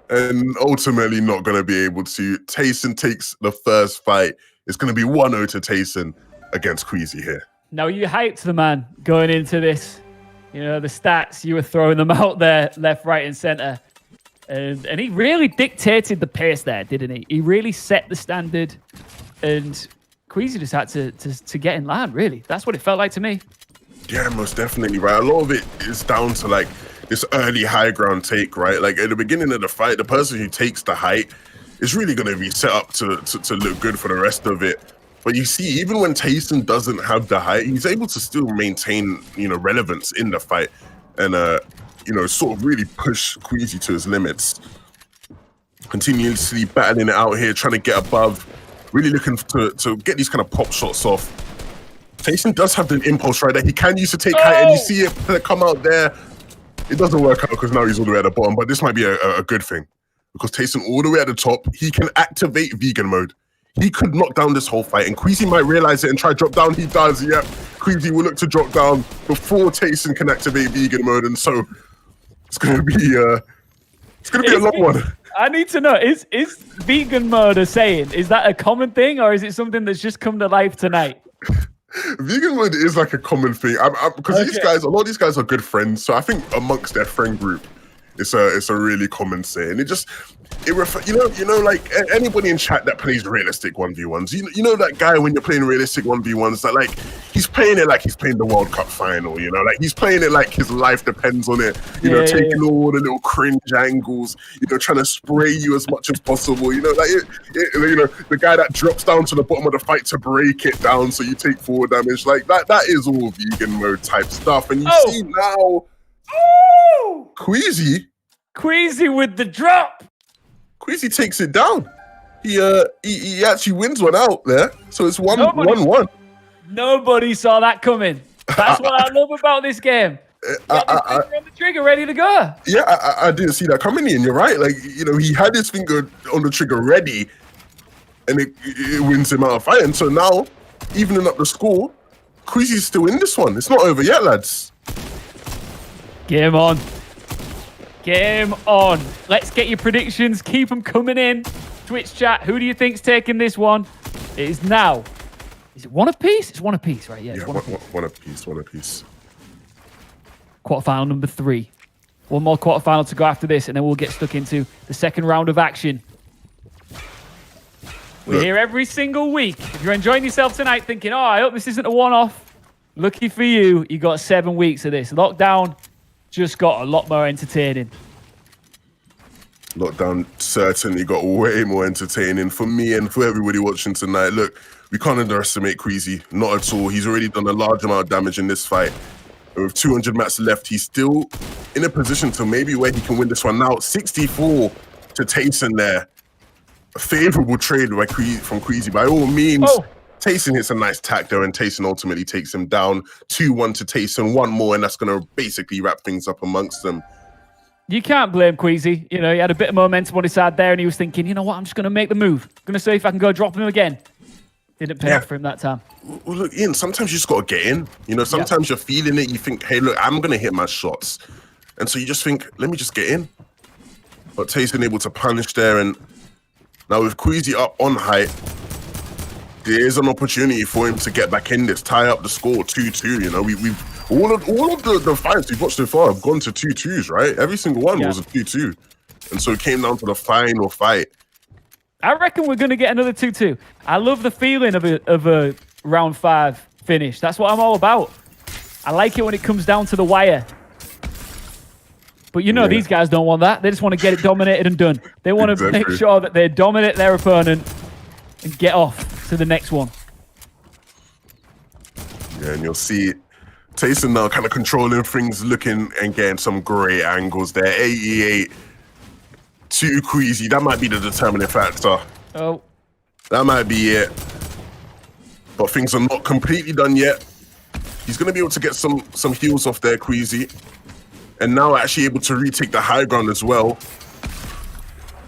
and ultimately not going to be able to. Tayson takes the first fight. It's going to be 1-0 to Tayson against Queasy here. Now, you hyped the man going into this. You know, the stats, you were throwing them out there, left, right, and center. And he really dictated the pace there, didn't he? He really set the standard. And Queasy just had to get in line, really. That's what it felt like to me. Yeah, most definitely, right? A lot of it is down to, like, this early high ground take, right? Like, at the beginning of the fight, the person who takes the height is really going to be set up to look good for the rest of it. But you see, even when Tayson doesn't have the height, he's able to still maintain, you know, relevance in the fight and, you know, sort of really push Queasy to his limits. Continuously battling it out here, trying to get above, really looking to get these kind of pop shots off. Tayson does have the impulse right there. He can use to take height, and you see it come out there. It doesn't work out because now he's all the way at the bottom, but this might be a good thing because Tayson all the way at the top, he can activate vegan mode. He could knock down this whole fight, and Queasy might realize it and try to drop down. He does, yep. Queasy will look to drop down before Tayson can activate vegan mode, and so it's gonna be a long one. I need to know, is vegan mode a saying? Is that a common thing, or is it something that's just come to life tonight? Vegan mode is like a common thing because these guys, a lot of these guys are good friends, so I think amongst their friend group, it's a really common saying. You know, like anybody in chat that plays realistic 1v1s, you know that guy when you're playing realistic 1v1s that like he's playing it like he's playing the World Cup final, you know, like he's playing it like his life depends on it, you know, taking all the little cringe angles, you know, trying to spray you as much as possible, you know, like you know, the guy that drops down to the bottom of the fight to break it down so you take 4 damage, like that is all vegan mode type stuff. And you see now Queasy with the drop. Queasy takes it down. He actually wins one out there. So it's 1-1. Nobody saw that coming. That's what I love about this game. On the trigger, ready to go. Yeah, I didn't see that coming in. You're right. Like, you know, he had his finger on the trigger ready, and it wins him out of fight. And so now, evening up the score, Queasy's still in this one. It's not over yet, lads. Game on. Game on. Let's get your predictions. Keep them coming in. Twitch chat, who do you think's taking this one? It is now. Is it one apiece? It's one apiece, right? Yeah, one apiece. Quarterfinal number 3. One more quarterfinal to go after this, and then we'll get stuck into the second round of action. We're here every single week. If you're enjoying yourself tonight thinking, oh, I hope this isn't a one-off, lucky for you, you got 7 weeks of this. Lockdown just got a lot more entertaining. Lockdown certainly got way more entertaining for me and for everybody watching tonight. Look, we can't underestimate Queasy, not at all. He's already done a large amount of damage in this fight. And with 200 mats left, he's still in a position to maybe where he can win this one. Now, 64 to Tayson there. A favorable trade from Queasy. By all means, Tayson hits a nice tack there, and Tayson ultimately takes him down. 2-1 to Tayson, one more, and that's going to basically wrap things up amongst them. You can't blame Queasy. You know, he had a bit of momentum on his side there, and he was thinking, you know what, I'm just going to make the move. I'm going to see if I can go drop him again. Didn't pay off for him that time. Well, look, Ian, sometimes you just got to get in. You know, sometimes you're feeling it. You think, hey, look, I'm going to hit my shots. And so you just think, let me just get in. But Tayson able to punish there. And now with Queasy up on height, there is an opportunity for him to get back in this, tie up the score 2-2. You know, we've all of the fights we've watched so far have gone to 2-2s, right? Every single one was a 2-2. And so it came down to the final fight. I reckon we're going to get another 2-2. I love the feeling of a round 5 finish. That's what I'm all about. I like it when it comes down to the wire. But you know, these guys don't want that. They just want to get it dominated and done. They want to make sure that they dominate their opponent and get off to the next one. Yeah, and you'll see Tayson now kind of controlling things, looking and getting some great angles there. 88 to Queasy. That might be the determining factor. Oh. That might be it. But things are not completely done yet. He's going to be able to get some heals off there, Queasy. And now actually able to retake the high ground as well.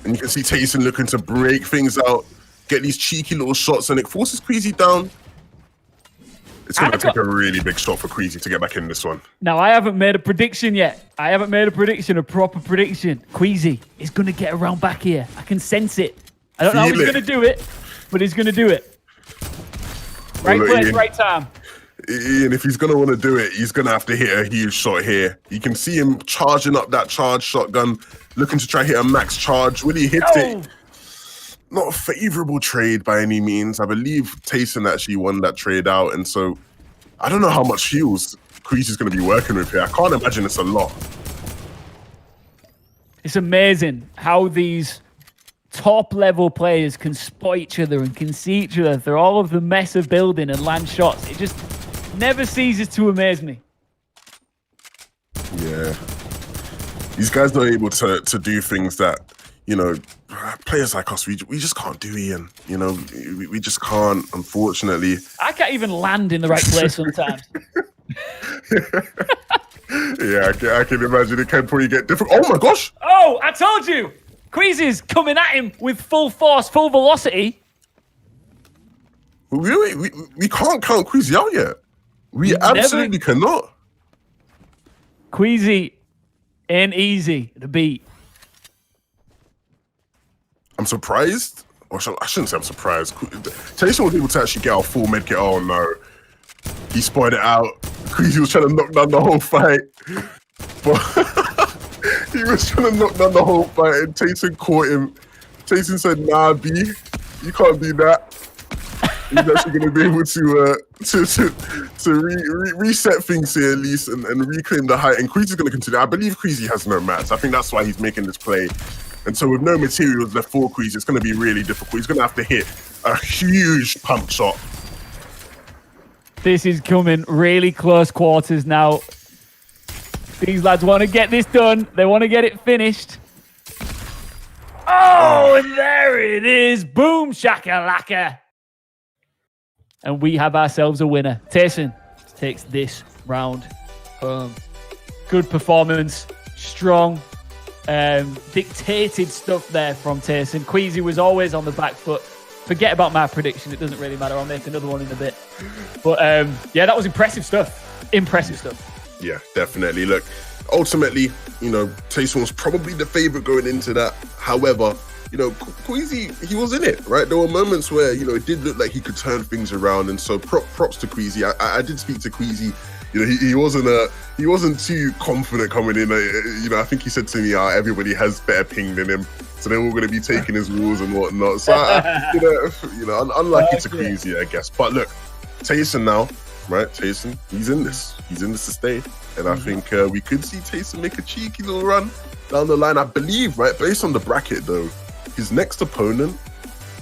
And you can see Tayson looking to break things out, get these cheeky little shots, and it forces Queasy down. It's going to take a really big shot for Queasy to get back in this one. Now, I haven't made a prediction yet. I haven't made a proper prediction. Queasy is going to get around back here. I can sense it. I don't know how he's going to do it, but he's going to do it. Right place, right time. Ian, if he's going to want to do it, he's going to have to hit a huge shot here. You can see him charging up that charge shotgun, looking to try hit a max charge. When he hits it, not a favorable trade by any means. I believe Tayson actually won that trade out. And so I don't know how much fuels Queasy's going to be working with here. I can't imagine it's a lot. It's amazing how these top level players can spot each other and can see each other through all of the mess of building and land shots. It just never ceases to amaze me. Yeah. These guys are able to do things that, you know, players like us, we just can't do, Ian. You know, we just can't, unfortunately. I can't even land in the right place sometimes. Yeah, I can imagine it can probably get difficult. Oh my gosh! Oh, I told you! Queasy's coming at him with full force, full velocity. Really? We can't count Queasy out yet. We absolutely cannot. Queasy ain't easy to beat. I'm surprised. Or I shouldn't say I'm surprised. Tayson was able to actually get our full medkit. Oh no. He spotted it out. Queasy was trying to knock down the whole fight. But he was trying to knock down the whole fight and Tayson caught him. Tayson said, nah, B, you can't do that. He's actually going to be able to reset things here at least and reclaim the height. And Queasy's going to continue. I believe Queasy has no mats. I think that's why he's making this play. And so with no materials left for Queasy, it's going to be really difficult. He's going to have to hit a huge pump shot. This is coming really close quarters now. These lads want to get this done. They want to get it finished. Oh, and there it is. Boom, shakalaka. And we have ourselves a winner. Tayson takes this round home. Good performance. Strong. Dictated stuff there from Tayson. Queasy was always on the back foot. Forget about my prediction. It doesn't really matter. I'll make another one in a bit. But yeah, that was impressive stuff. Impressive stuff. Yeah, definitely. Look, ultimately, you know, Tayson was probably the favorite going into that. However, you know, Queasy, he was in it, right? There were moments where, you know, it did look like he could turn things around. And so props to Queasy. I did speak to Queasy. You know, he wasn't too confident coming in. You know, I think he said to me, everybody has better ping than him. So they're all going to be taking his rules and whatnot. So, you know, unlucky to Queasy, I guess. But look, Tayson now, right? Tayson, he's in this. He's in this to stay. And I think we could see Tayson make a cheeky little run down the line. I believe, right, based on the bracket, though, his next opponent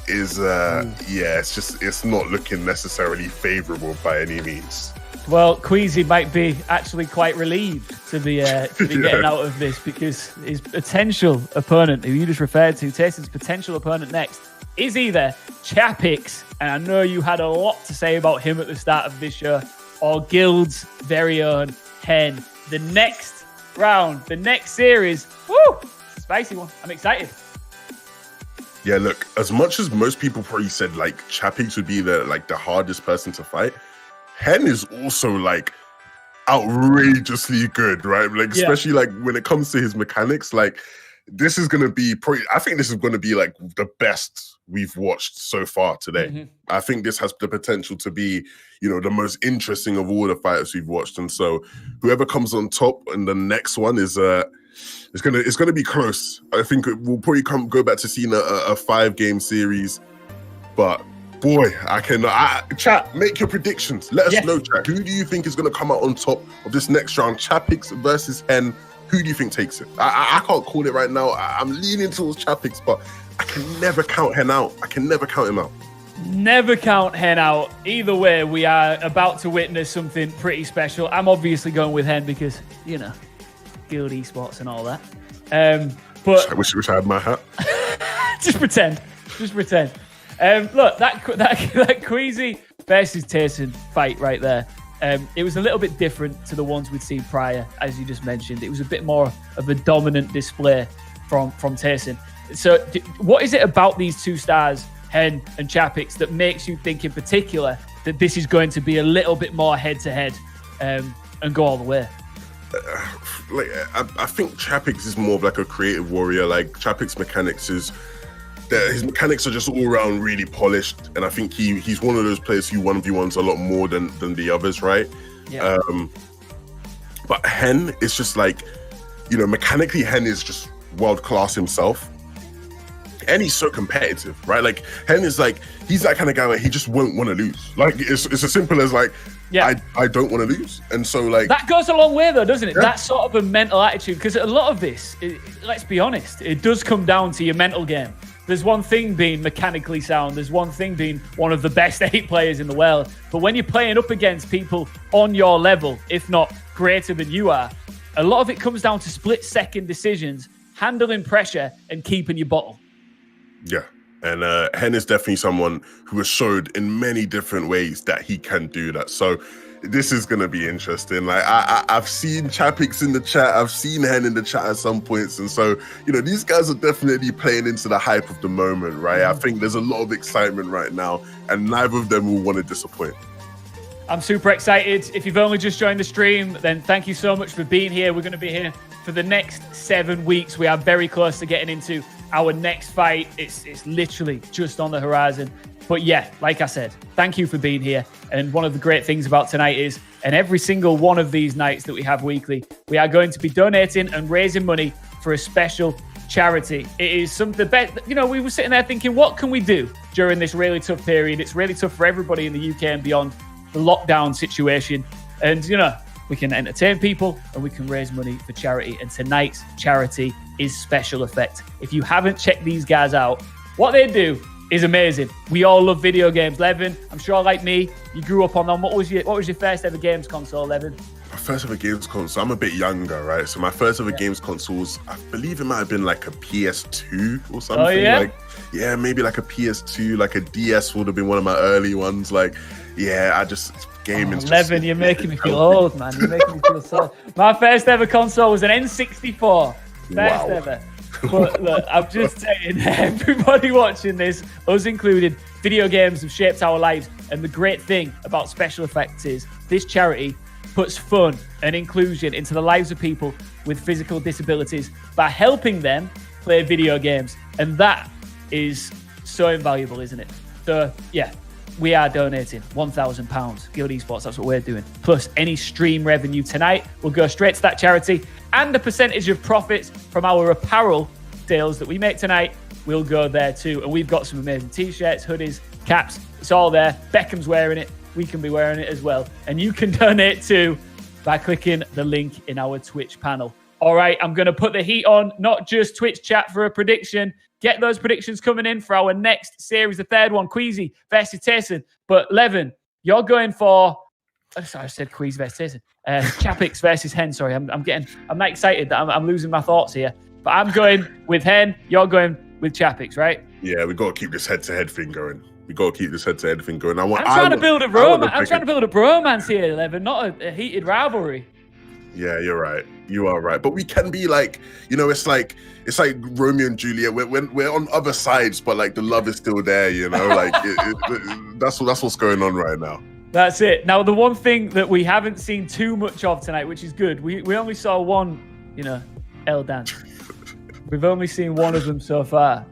is, yeah, it's not looking necessarily favorable by any means. Well, Queasy might be actually quite relieved to be getting out of this, because his potential opponent, who you just referred to, Tayson's potential opponent next, is either Chappix, and I know you had a lot to say about him at the start of this show, or Guild's very own Hen. The next round. The next series, woo, spicy one. I'm excited. Yeah, look, as much as most people probably said like Chappix would be the hardest person to fight, Hen is also like outrageously good, right? Like, especially like when it comes to his mechanics, like this is gonna be probably, I think this is gonna be like the best we've watched so far today. I think this has the potential to be, you know, the most interesting of all the fighters we've watched. And so whoever comes on top in the next one is it's gonna be close. I think we'll probably go back to seeing a 5-game series, but boy, chat, make your predictions. Let us know, chat. Who do you think is gonna come out on top of this next round? Chappix versus Hen. Who do you think takes it? I can't call it right now. I'm leaning towards Chappix, but I can never count Hen out. I can never count him out. Never count Hen out. Either way, we are about to witness something pretty special. I'm obviously going with Hen because, you know, Guild Esports and all that. But I wish I had my hat. just pretend. Look, that Queasy versus Tayson fight right there. It was a little bit different to the ones we'd seen prior, as you just mentioned. It was a bit more of a dominant display from Tayson. So what is it about these two stars, Hen and Chappix, that makes you think in particular that this is going to be a little bit more head-to-head and go all the way? I think Chappix is more of like a creative warrior. Like Chappix mechanics his mechanics are just all around really polished, and I think he's one of those players who 1v1s a lot more than the others, right? Yeah. But Hen is just like, you know, mechanically Hen is just world class himself, and he's so competitive, right? Like Hen is like, he's that kind of guy where he just won't want to lose. Like it's as simple as like, I don't want to lose. And so like that goes a long way though, doesn't it? Yeah. That sort of a mental attitude, because a lot of this, let's be honest, it does come down to your mental game. There's one thing being mechanically sound. There's one thing being one of the best 8 players in the world. But when you're playing up against people on your level, if not greater than you are, a lot of it comes down to split-second decisions, handling pressure, and keeping your bottle. Yeah. And Hen is definitely someone who has showed in many different ways that he can do that. So this is going to be interesting. Like I've seen Chappix in the chat. I've seen Hen in the chat at some points. And so, you know, these guys are definitely playing into the hype of the moment, right? I think there's a lot of excitement right now, and neither of them will want to disappoint. I'm super excited. If you've only just joined the stream, then thank you so much for being here. We're going to be here for the next 7 weeks. We are very close to getting into our next fight. It's literally just on the horizon. But yeah, like I said, thank you for being here. And one of the great things about tonight is, and every single one of these nights that we have weekly, we are going to be donating and raising money for a special charity. It is some of the best, you know, we were sitting there thinking, what can we do during this really tough period? It's really tough for everybody in the UK and beyond, the lockdown situation. And, you know, we can entertain people and we can raise money for charity. And tonight's charity is Special Effect. If you haven't checked these guys out, what they do is amazing. We all love video games. Levin, I'm sure like me, you grew up on them. What was your first ever games console, Levin? My first ever games console, I'm a bit younger, right? So my first ever games console was, I believe it might have been like a PS2 or something. Oh, yeah? Like, yeah, maybe like a PS2, like a DS would have been one of my early ones. Like, yeah, I just, gaming. Levin, you're making me feel old, man. You're making me feel so. My first ever console was an N64. First ever. But look, I'm just saying, everybody watching this, us included, video games have shaped our lives. And the great thing about Special Effects is this charity puts fun and inclusion into the lives of people with physical disabilities by helping them play video games. And that is so invaluable, isn't it? So, yeah, we are donating £1,000. Guild Esports, that's what we're doing. Plus, any stream revenue tonight will go straight to that charity. And the percentage of profits from our apparel sales that we make tonight will go there too. And we've got some amazing t-shirts, hoodies, caps. It's all there. Beckham's wearing it. We can be wearing it as well. And you can donate too by clicking the link in our Twitch panel. All right, I'm going to put the heat on, not just Twitch chat for a prediction. Get those predictions coming in for our next series, the third one, Queasy versus Tayson. But Levin, you're going for... Sorry, I said Queasy versus Tayson. Chappix versus Hen. Sorry, I'm not excited that I'm losing my thoughts here. But I'm going with Hen. You're going with Chappix, right? Yeah, we got to keep this head-to-head thing going. I'm trying to build a bromance here, Levin, not a heated rivalry. Yeah, you're right. You are right, but we can be like, it's like Romeo and Juliet. We're on other sides, but like the love is still there. Like that's what's going on right now. That's it. Now, the one thing that we haven't seen too much of tonight, which is good, we only saw one, L dance. We've only seen one of them so far.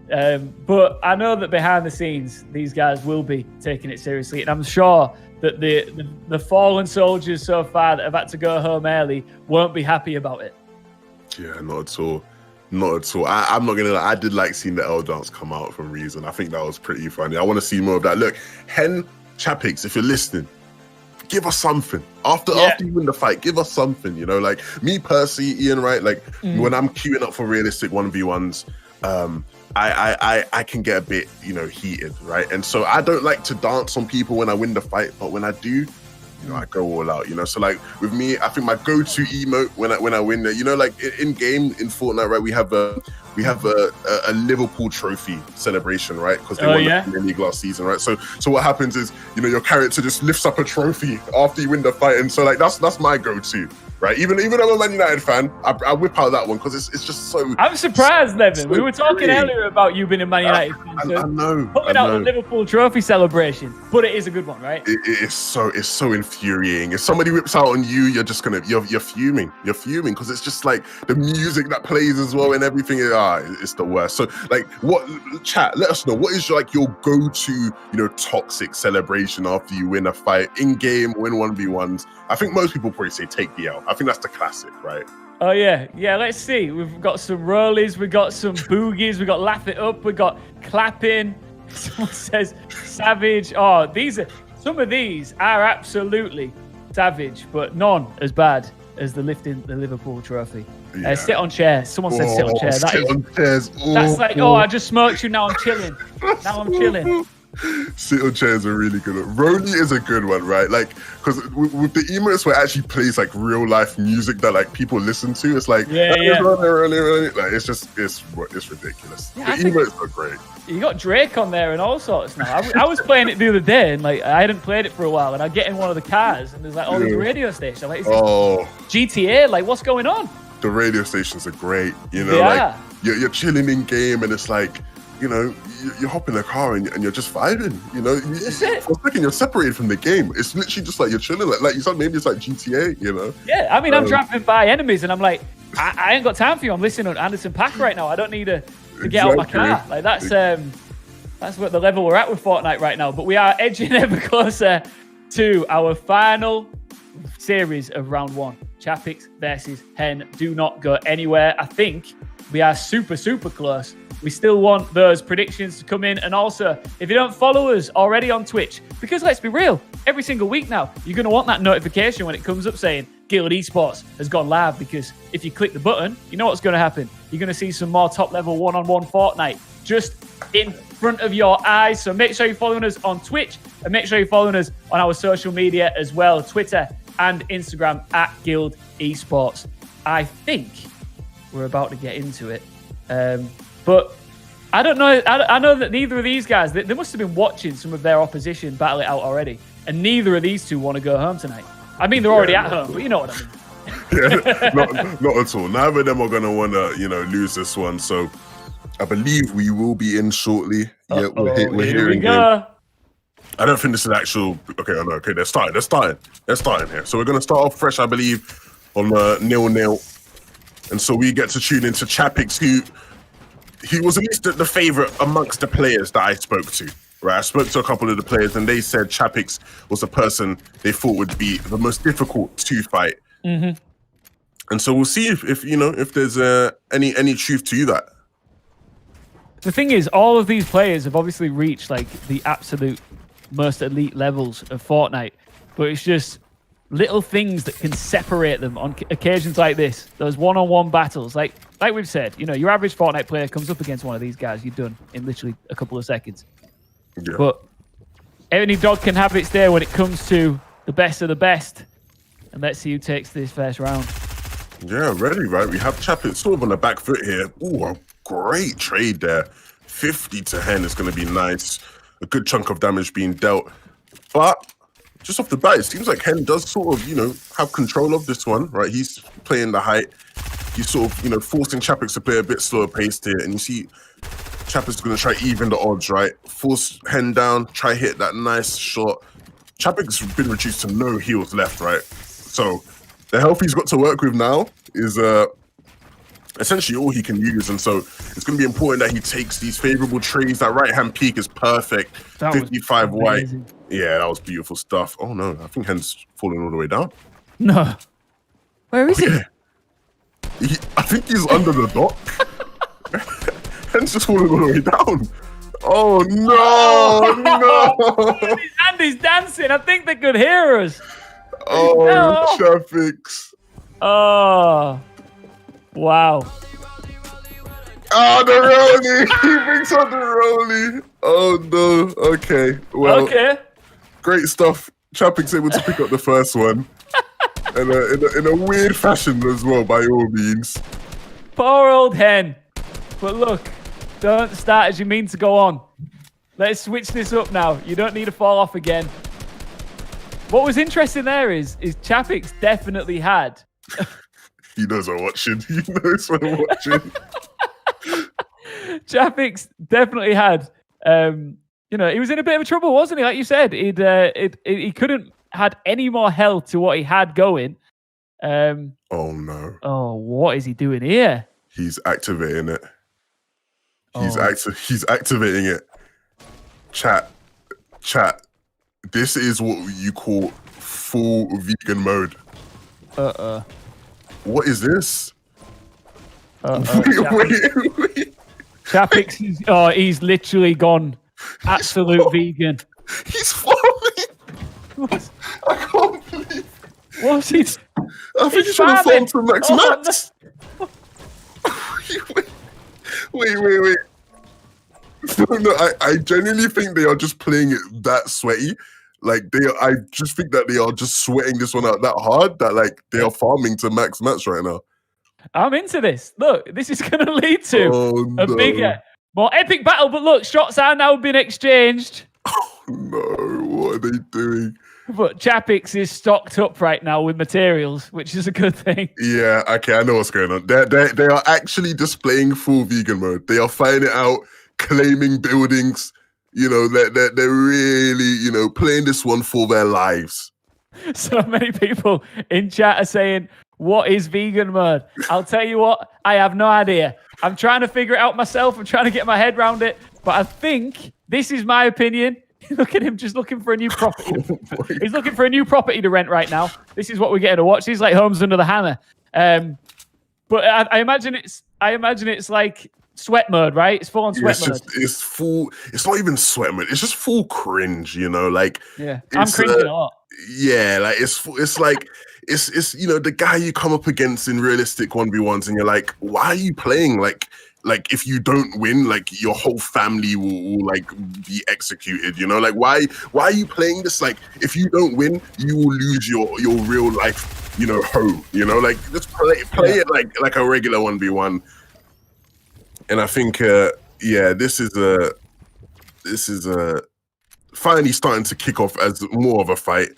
But I know that behind the scenes, these guys will be taking it seriously. And I'm sure that the fallen soldiers so far that have had to go home early won't be happy about it. Yeah, not at all. Not at all. I'm not going to lie. I did like seeing the L dance come out for Reason. I think that was pretty funny. I want to see more of that. Look, Chappix, if you're listening, give us something. After you win the fight, give us something, Like, me personally, Ian, right? Like, when I'm queuing up for realistic 1v1s, I can get a bit, heated, right? And so I don't like to dance on people when I win the fight, but when I do, I go all out, So like with me, I think my go-to emote when I win there, like in game in Fortnite, right? We have a Liverpool trophy celebration, right? Because they won the Premier League last season, right? So what happens is, your character just lifts up a trophy after you win the fight, and so like that's my go-to. Right, even though I'm a Man United fan, I whip out that one because it's just so. I'm surprised, Nevin. We were talking earlier about you being a Man United fan. I know. Putting out the Liverpool trophy celebration, but it is a good one, right? It's so infuriating. If somebody whips out on you, you're just you're fuming. You're fuming because it's just like the music that plays as well and everything. It's the worst. So like, chat? Let us know what is your go-to toxic celebration after you win a fight in game, win 1v1s. I think most people probably say take the L. I think that's the classic, right? Oh, yeah. Yeah, let's see. We've got some rollies. We've got some boogies. We've got laugh it up. We've got clapping. Someone says savage. Oh, some of these are absolutely savage, but none as bad as the lifting the Liverpool trophy. Yeah. Sit on chairs. Someone said sit on chairs. That's like, I just smoked you. Now I'm chilling. Now I'm chilling. Sit on chairs are really good. Rolly is a good one, right? Like, because with the emotes where it actually plays like real life music that like people listen to, it's like Rolly. Like it's ridiculous. Yeah, the emotes are great. You got Drake on there and all sorts now. I was playing it the other day and like I hadn't played it for a while, and I get in one of the cars and there's like all these radio stations. I'm like, GTA, like what's going on? The radio stations are great. Like you're chilling in game and it's like, you hop in the car and you're just vibing, For a second, you're separated from the game. It's literally just like you're chilling. Like you said, maybe it's like GTA, Yeah, I mean, I'm driving by enemies and I'm like, I ain't got time for you. I'm listening to Anderson .Paak right now. I don't need to get out of my car. Like that's what the level we're at with Fortnite right now. But we are edging ever closer to our final series of round one. Chappix versus Hen. Do not go anywhere. I think we are super, super close. We still want those predictions to come in. And also, if you don't follow us already on Twitch, because let's be real, every single week now, you're going to want that notification when it comes up saying Guild Esports has gone live, because if you click the button, you know what's going to happen. You're going to see some more top-level one-on-one Fortnite just in front of your eyes. So make sure you're following us on Twitch and make sure you're following us on our social media as well, Twitter and Instagram at Guild Esports. I think we're about to get into it. But I don't know. I know that neither of these guys, they must have been watching some of their opposition battle it out already. And neither of these two want to go home tonight. I mean, they're already at home, but you know what I mean. Not at all. Neither of them are going to want to, lose this one. So I believe we will be in shortly. Yeah, we're here we go. I don't think this is actual. Okay, they're starting. They're starting here. So we're going to start off fresh, I believe, on 0-0. And so we get to tune into Chappix, he was at least the favorite amongst the players that I spoke to, right? I spoke to a couple of the players and they said Chappix was the person they thought would be the most difficult to fight. Mm-hmm. And so we'll see if there's any truth to that. The thing is, all of these players have obviously reached like the absolute most elite levels of Fortnite, but it's just little things that can separate them on occasions like this. Those one-on-one battles, like we've said, your average Fortnite player comes up against one of these guys, you're done in literally a couple of seconds. Yeah. But any dog can have its day when it comes to the best of the best. And let's see who takes this first round. Yeah, ready, right? We have Chappix sort of on the back foot here. Ooh, a great trade there. 50 to Hen is going to be nice. A good chunk of damage being dealt. But just off the bat, it seems like Hen does sort of, have control of this one, right? He's playing the height. He's sort of, forcing Chappix to play a bit slower paced here. And you see Chappix is going to try even the odds, right? Force Hen down, try hit that nice shot. Chappix has been reduced to no heals left, right? So the health he's got to work with now is essentially all he can use. And so it's going to be important that he takes these favorable trades. That right-hand peak is perfect. 55 white. Yeah, that was beautiful stuff. Oh, no. I think Hen's falling all the way down. No. Where is he? I think he's under the dock. Hen's just falling all the way down. Oh, no. His hand is dancing. I think they could hear us. Oh, Chappix. Oh. Wow. Oh, the rollie. He brings on the rollie. Oh, no. Okay. Well, okay. Great stuff. Chappix able to pick up the first one. And in a weird fashion as well, by all means. Poor old Hen. But look, don't start as you mean to go on. Let's switch this up now. You don't need to fall off again. What was interesting there is Chappix definitely had. He knows I'm watching. He knows I'm watching. Chappix definitely had. He was in a bit of trouble, wasn't he? Like you said, he couldn't had any more health to what he had going. Oh no! Oh, what is he doing here? He's activating it. He's activating it. Chat. This is what you call full vegan mode. What is this? Wait. Chappix, he's literally gone absolute vegan. He's falling. What? I can't believe. What's he? I think he's trying to fall to max. No. Wait. No, I genuinely think they are just playing it that sweaty. Like I just think that they are just sweating this one out that hard that like they are farming to max mats right now. I'm into this. Look, this is going to lead to a bigger, more epic battle. But look, shots are now being exchanged. Oh no, what are they doing? But Chappix is stocked up right now with materials, which is a good thing. Yeah, okay, I know what's going on. They are actually displaying full vegan mode. They are fighting it out, claiming buildings. They're really, playing this one for their lives. So many people in chat are saying, what is vegan mode? I'll tell you what, I have no idea. I'm trying to figure it out myself. I'm trying to get my head around it. But I think this is my opinion. Look at him just looking for a new property. He's looking for a new property to rent right now. This is what we're getting to watch. He's like Holmes under the hammer. But I imagine it's like sweat mode, right? It's full on sweat mode. It's full. It's not even sweat mode. It's just full cringe. Like I'm cringing a lot. Yeah, like it's like it's the guy you come up against in realistic 1v1s, and you're like, why are you playing like if you don't win, like your whole family will like be executed, like why are you playing this? Like if you don't win, you will lose your real life, home, like just play it like a regular 1v1. And I think this is finally starting to kick off as more of a fight.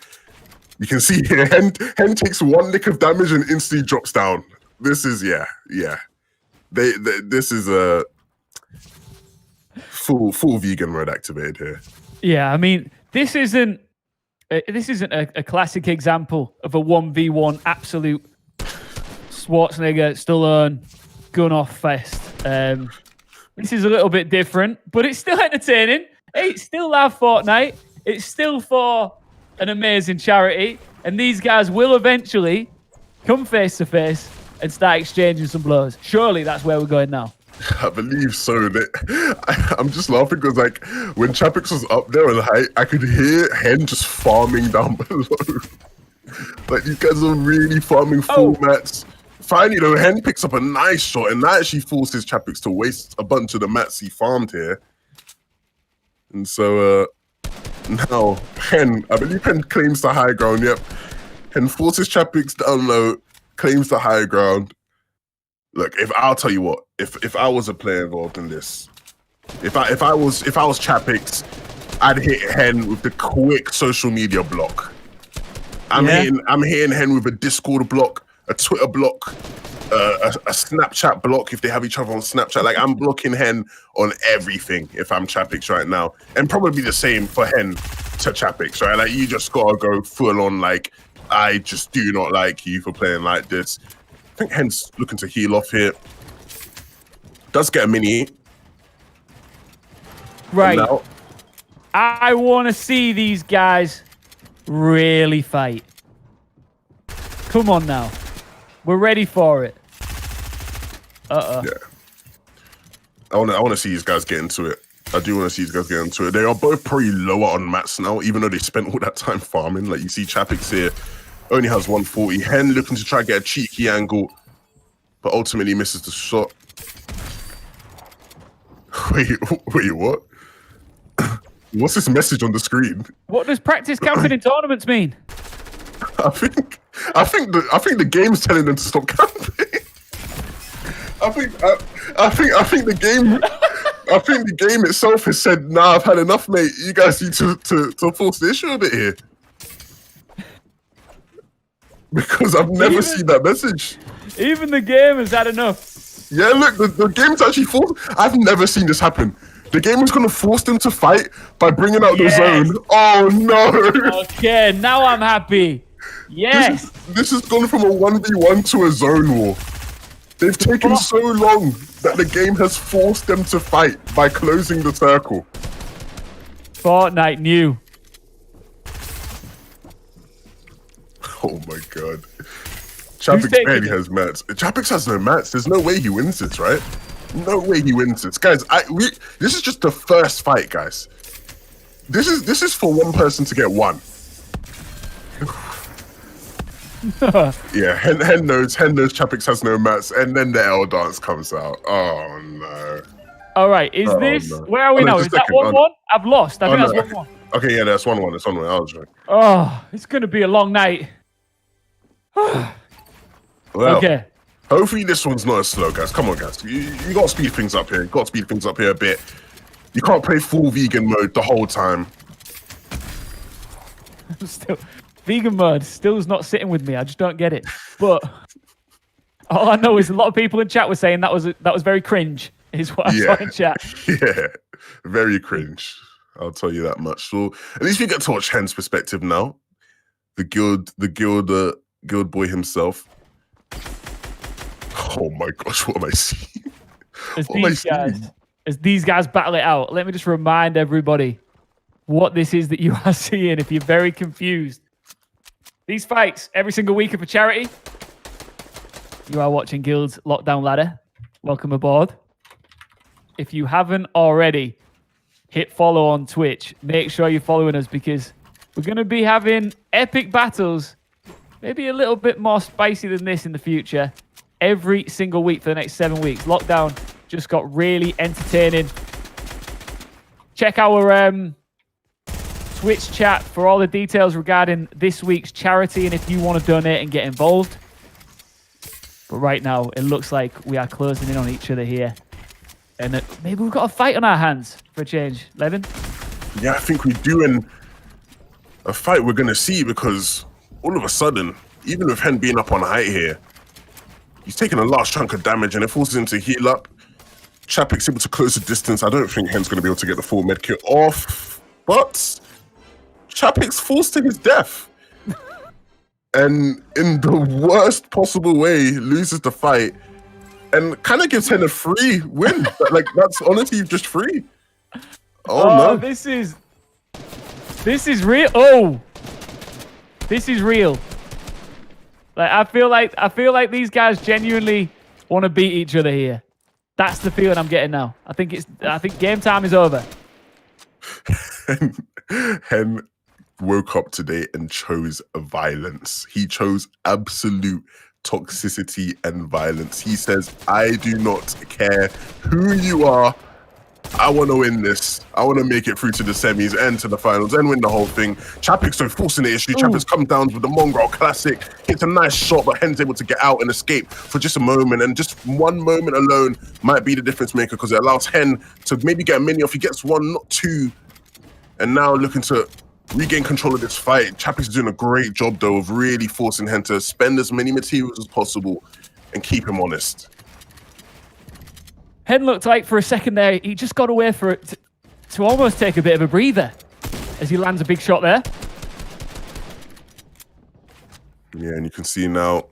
You can see here, Hen takes one lick of damage and instantly drops down. This is this is a full vegan mode activated here. Yeah, I mean, this isn't a classic example of a 1v1 absolute Schwarzenegger, Stallone, gun off fest. This is a little bit different, but it's still entertaining. It's still live Fortnite. It's still for an amazing charity, and these guys will eventually come face to face and start exchanging some blows. Surely that's where we're going now. I believe so. I'm just laughing because, like, when Chappix was up there on height, I could hear Hen just farming down below. Like, these guys are really farming full mats. Finally, though, Hen picks up a nice shot, and that actually forces Chappix to waste a bunch of the mats he farmed here. And so, now, Hen, I believe Hen claims the high ground. Yep. Hen forces Chappix down low, claims the high ground. Look, I'll tell you what, if I was a player involved in this, if I was Chappix, I'd hit Hen with the quick social media block. I'm hitting Hen with a Discord block, a Twitter block, a Snapchat block if they have each other on Snapchat. Like, I'm blocking Hen on everything if I'm Chappix right now. And probably the same for Hen to Chappix, right? Like, you just gotta go full on, like, I just do not like you for playing like this. I think Hen's looking to heal off here. Does get a mini. Right. I want to see these guys really fight. Come on now. We're ready for it. Yeah. I want to see these guys get into it. I do want to see these guys get into it. They are both probably lower on mats now, even though they spent all that time farming. Like, you see Chappix here only has 140. Hen looking to try to get a cheeky angle, but ultimately misses the shot. Wait, what? What's this message on the screen? What does practice camping in tournaments mean? I think the game's telling them to stop camping. I think the game itself has said, "Nah, I've had enough, mate. You guys need to force the issue a bit here." Because I've never seen that message. Even the game has had enough. Yeah, look, the game's actually forced. I've never seen this happen. The game is going to force them to fight by bringing out the zone. Oh, no. Okay, now I'm happy. Yes. This has gone from a 1v1 to a zone war. They've taken so long that the game has forced them to fight by closing the circle. Fortnite knew. Oh, my God. Chappix barely has mats. Chappix has no mats. There's no way he wins this, right? No way he wins this, guys. This is just the first fight, guys. This is for one person to get one. Yeah, Hen knows Chappix has no mats, and then the L dance comes out. Oh no! All right, where are we now? Is that 1-1? I've lost. I think that's 1-1. Okay, yeah, that's 1-1. It's 1-1. I was right. Oh, it's gonna be a long night. Well, okay. Hopefully this one's not as slow, guys. Come on, guys. You got to speed things up here. You got to speed things up here a bit. You can't play full vegan mode the whole time. Vegan mode still is not sitting with me. I just don't get it. But all I know is a lot of people in chat were saying that was very cringe. Is what I saw in chat. Yeah, very cringe. I'll tell you that much. So at least we get to watch Hen's perspective now. The guild boy himself. Oh my gosh, what am I seeing? As these guys battle it out, let me just remind everybody what this is that you are seeing if you're very confused. These fights every single week are for charity. You are watching Guild's Lockdown Ladder. Welcome aboard. If you haven't already, hit follow on Twitch. Make sure you're following us because we're going to be having epic battles, maybe a little bit more spicy than this in the future. Every single week for the next 7 weeks. Lockdown just got really entertaining. Check our Twitch chat for all the details regarding this week's charity and if you want to donate and get involved. But right now, it looks like we are closing in on each other here. And maybe we've got a fight on our hands for a change. Levin? Yeah, I think we do. And a fight we're going to see because all of a sudden, even with Hen being up on height here, he's taking a large chunk of damage and it forces him to heal up. Chappix able to close the distance. I don't think Hen's going to be able to get the full medkit off, but Chappix falls to his death. And in the worst possible way, loses the fight and kind of gives Hen a free win. Like, that's honestly just free. Oh no. This is real. Oh, this is real. Like, I feel like these guys genuinely want to beat each other here. That's the feeling I'm getting now. I think game time is over. Hen woke up today and chose violence. He chose absolute toxicity and violence. He says, I do not care who you are. I want to win this. I want to make it through to the semis and to the finals and win the whole thing. Chappix so forcing the issue. Chappix comes down with the Mongrel classic. Hits a nice shot, but Hen's able to get out and escape for just a moment. And just one moment alone might be the difference maker because it allows Hen to maybe get a mini off. He gets one, not two. And now looking to regain control of this fight. Chappix is doing a great job, though, of really forcing Hen to spend as many materials as possible and keep him honest. Hen looked like for a second there, he just got away for it to almost take a bit of a breather as he lands a big shot there. Yeah, and you can see now,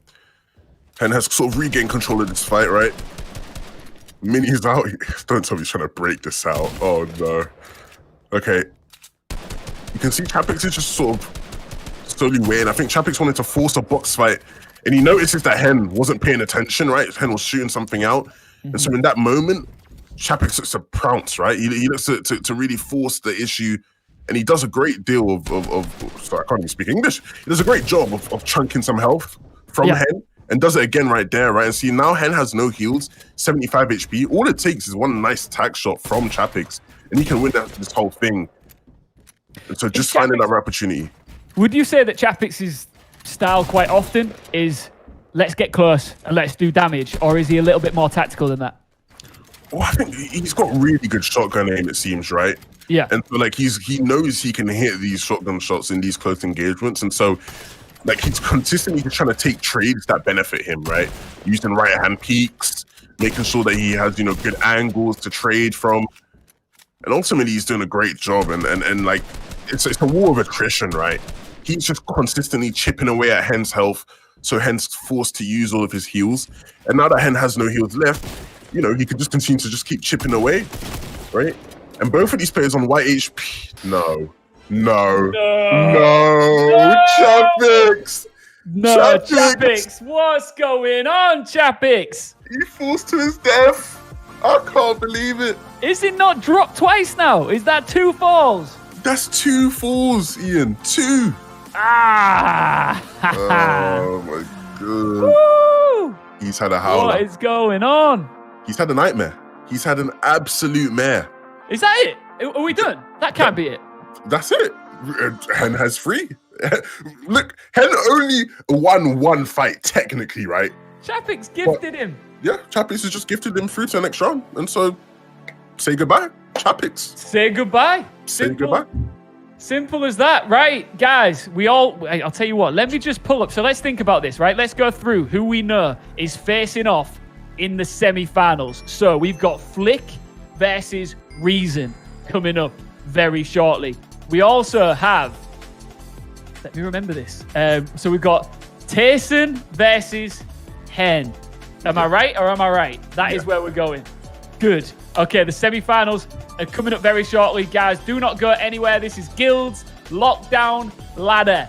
Hen has sort of regained control of this fight, right? Mini's out. Don't tell me he's trying to break this out. Oh, no. Okay. You can see Chappix is just sort of slowly waiting. I think Chappix wanted to force a box fight, and he notices that Hen wasn't paying attention, right? Hen was shooting something out. And so in that moment, Chappix looks to pounce, right? He looks to really force the issue, and he does a great deal of sorry, I can't even speak English. He does a great job of chunking some health from Hen, and does it again right there, right? And see, now Hen has no heals, 75 HP. All it takes is one nice tag shot from Chappix, and he can win this whole thing. And so just finding that opportunity. Would you say that Chappix's style quite often is let's get close and let's do damage, or is he a little bit more tactical than that? Well, I think he's got really good shotgun aim, it seems, right? Yeah. And so, like, he knows he can hit these shotgun shots in these close engagements, and so, like, he's consistently trying to take trades that benefit him, right? Using right-hand peeks, making sure that he has, you know, good angles to trade from, and ultimately he's doing a great job. And like, it's a war of attrition, right? He's just consistently chipping away at Hen's health, so Hen's forced to use all of his heals. And now that Hen has no heals left, you know, he could just continue to just keep chipping away, right? And both of these players on white HP. No. Chappix! No, Chappix! What's going on, Chappix? He falls to his death. I can't believe it. Is it not dropped twice now? Is that 2 falls? That's 2 falls, Ian. 2. Ah! Oh my god. Woo! He's had a howler. What is going on? He's had a nightmare. He's had an absolute mare. Is that it? Are we done? That can't be it. That's it. Hen has 3. Look, Hen only won 1 fight, technically, right? Chappix gifted him. Yeah, Chappix has just gifted him through to the next round. And so, say goodbye, Chappix. Say goodbye. Say goodbye. Simple as that. Right, guys, I'll tell you what, let me just pull up. So let's think about this, right? Let's go through who we know is facing off in the semi-finals. So we've got Flikk versus Reason coming up very shortly. We also have, let me remember this. So we've got Tayson versus Hen. Am I right or am I right? That is where we're going. Good. Okay, the semi-finals are coming up very shortly. Guys, do not go anywhere. This is Guild's Lockdown Ladder,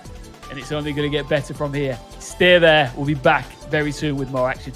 and it's only going to get better from here. Stay there. We'll be back very soon with more action.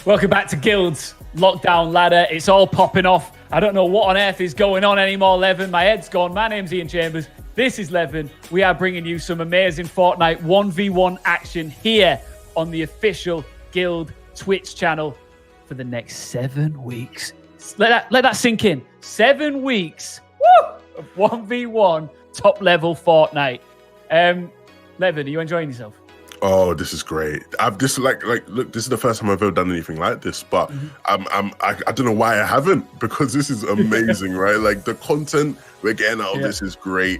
Welcome back to Guild's Lockdown Ladder. It's all popping off. I don't know what on earth is going on anymore, Levin. My head's gone. My name's Ian Chambers. This is Levin. We are bringing you some amazing Fortnite 1v1 action here on the official Guild Twitch channel for the next 7 weeks. Let that sink in. 7 weeks of 1v1 top level Fortnite. Levin, are you enjoying yourself? Oh, this is great. Look, this is the first time I've ever done anything like this, but I don't know why I haven't, because this is amazing, right? Like, the content we're getting out of this is great.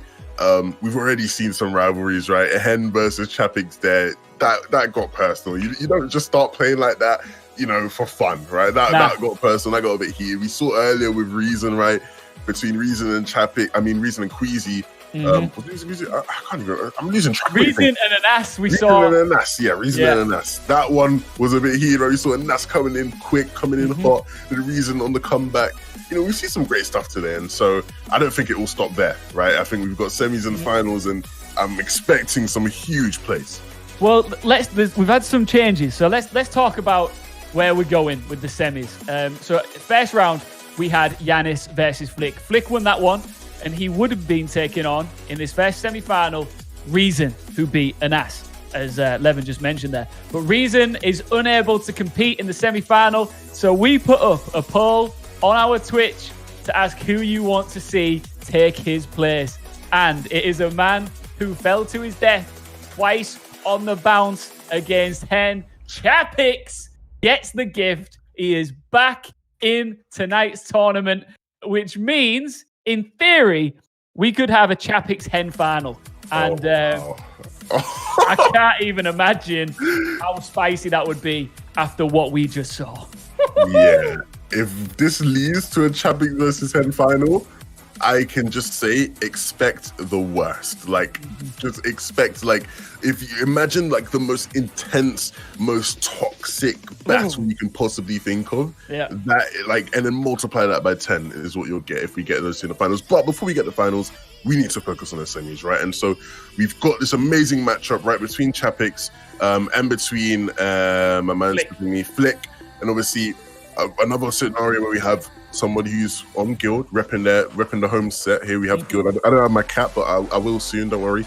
We've already seen some rivalries, right? Hen versus Chappix there. That got personal. You don't just start playing like that, for fun, right? That got personal. That got a bit heated. We saw earlier with Reason, right? Between Reason and Reason and Queasy. I can't even. I'm losing track. Reason and an ass. Reason and an ass. That one was a bit heated. Right? We saw an ass coming in quick, coming in hot. The Reason on the comeback. We see some great stuff today, and so I don't think it will stop there, right? I think we've got semis and finals, and I'm expecting some huge plays. Well, we've had some changes, so let's talk about where we're going with the semis. So first round we had Janice versus Flikk. Flikk won that one, and he would have been taking on, in this first semi-final, Reason, who beat an ass, as Levin just mentioned there. But Reason is unable to compete in the semi-final, so we put up a poll on our Twitch to ask who you want to see take his place. And it is a man who fell to his death twice on the bounce against Hen. Chappix gets the gift. He is back in tonight's tournament, which means, in theory, we could have a Chappix Hen final. And I can't even imagine how spicy that would be after what we just saw. Yeah. If this leads to a Chappix versus Hen final, I can just say, expect the worst. Just expect, if you imagine, the most intense, most toxic battle you can possibly think of. Yeah. And then multiply that by 10 is what you'll get if we get those in the finals. But before we get the finals, we need to focus on the semis, right? And so we've got this amazing matchup, right, between Chappix and between my man Flikk, and obviously another scenario where we have somebody who's on Guild, repping the home set. Here we have Guild. I don't have my cap, but I will soon, don't worry.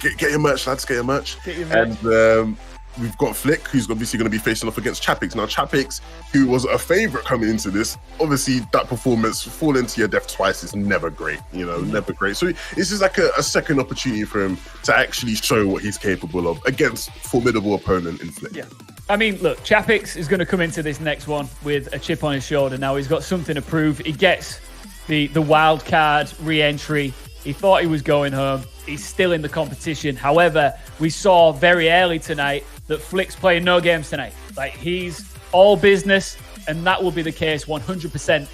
Get your merch, lads, get your merch. And we've got Flikk, who's obviously going to be facing off against Chappix. Now, Chappix, who was a favourite coming into this, obviously that performance, fall into your death twice, is never great, never great. So this is like a second opportunity for him to actually show what he's capable of against formidable opponent in Flikk. Yeah. I mean, look, Chappix is going to come into this next one with a chip on his shoulder. Now he's got something to prove. He gets the wild card re-entry. He thought he was going home. He's still in the competition. However, we saw very early tonight that Flick's playing no games tonight. He's all business, and that will be the case 100%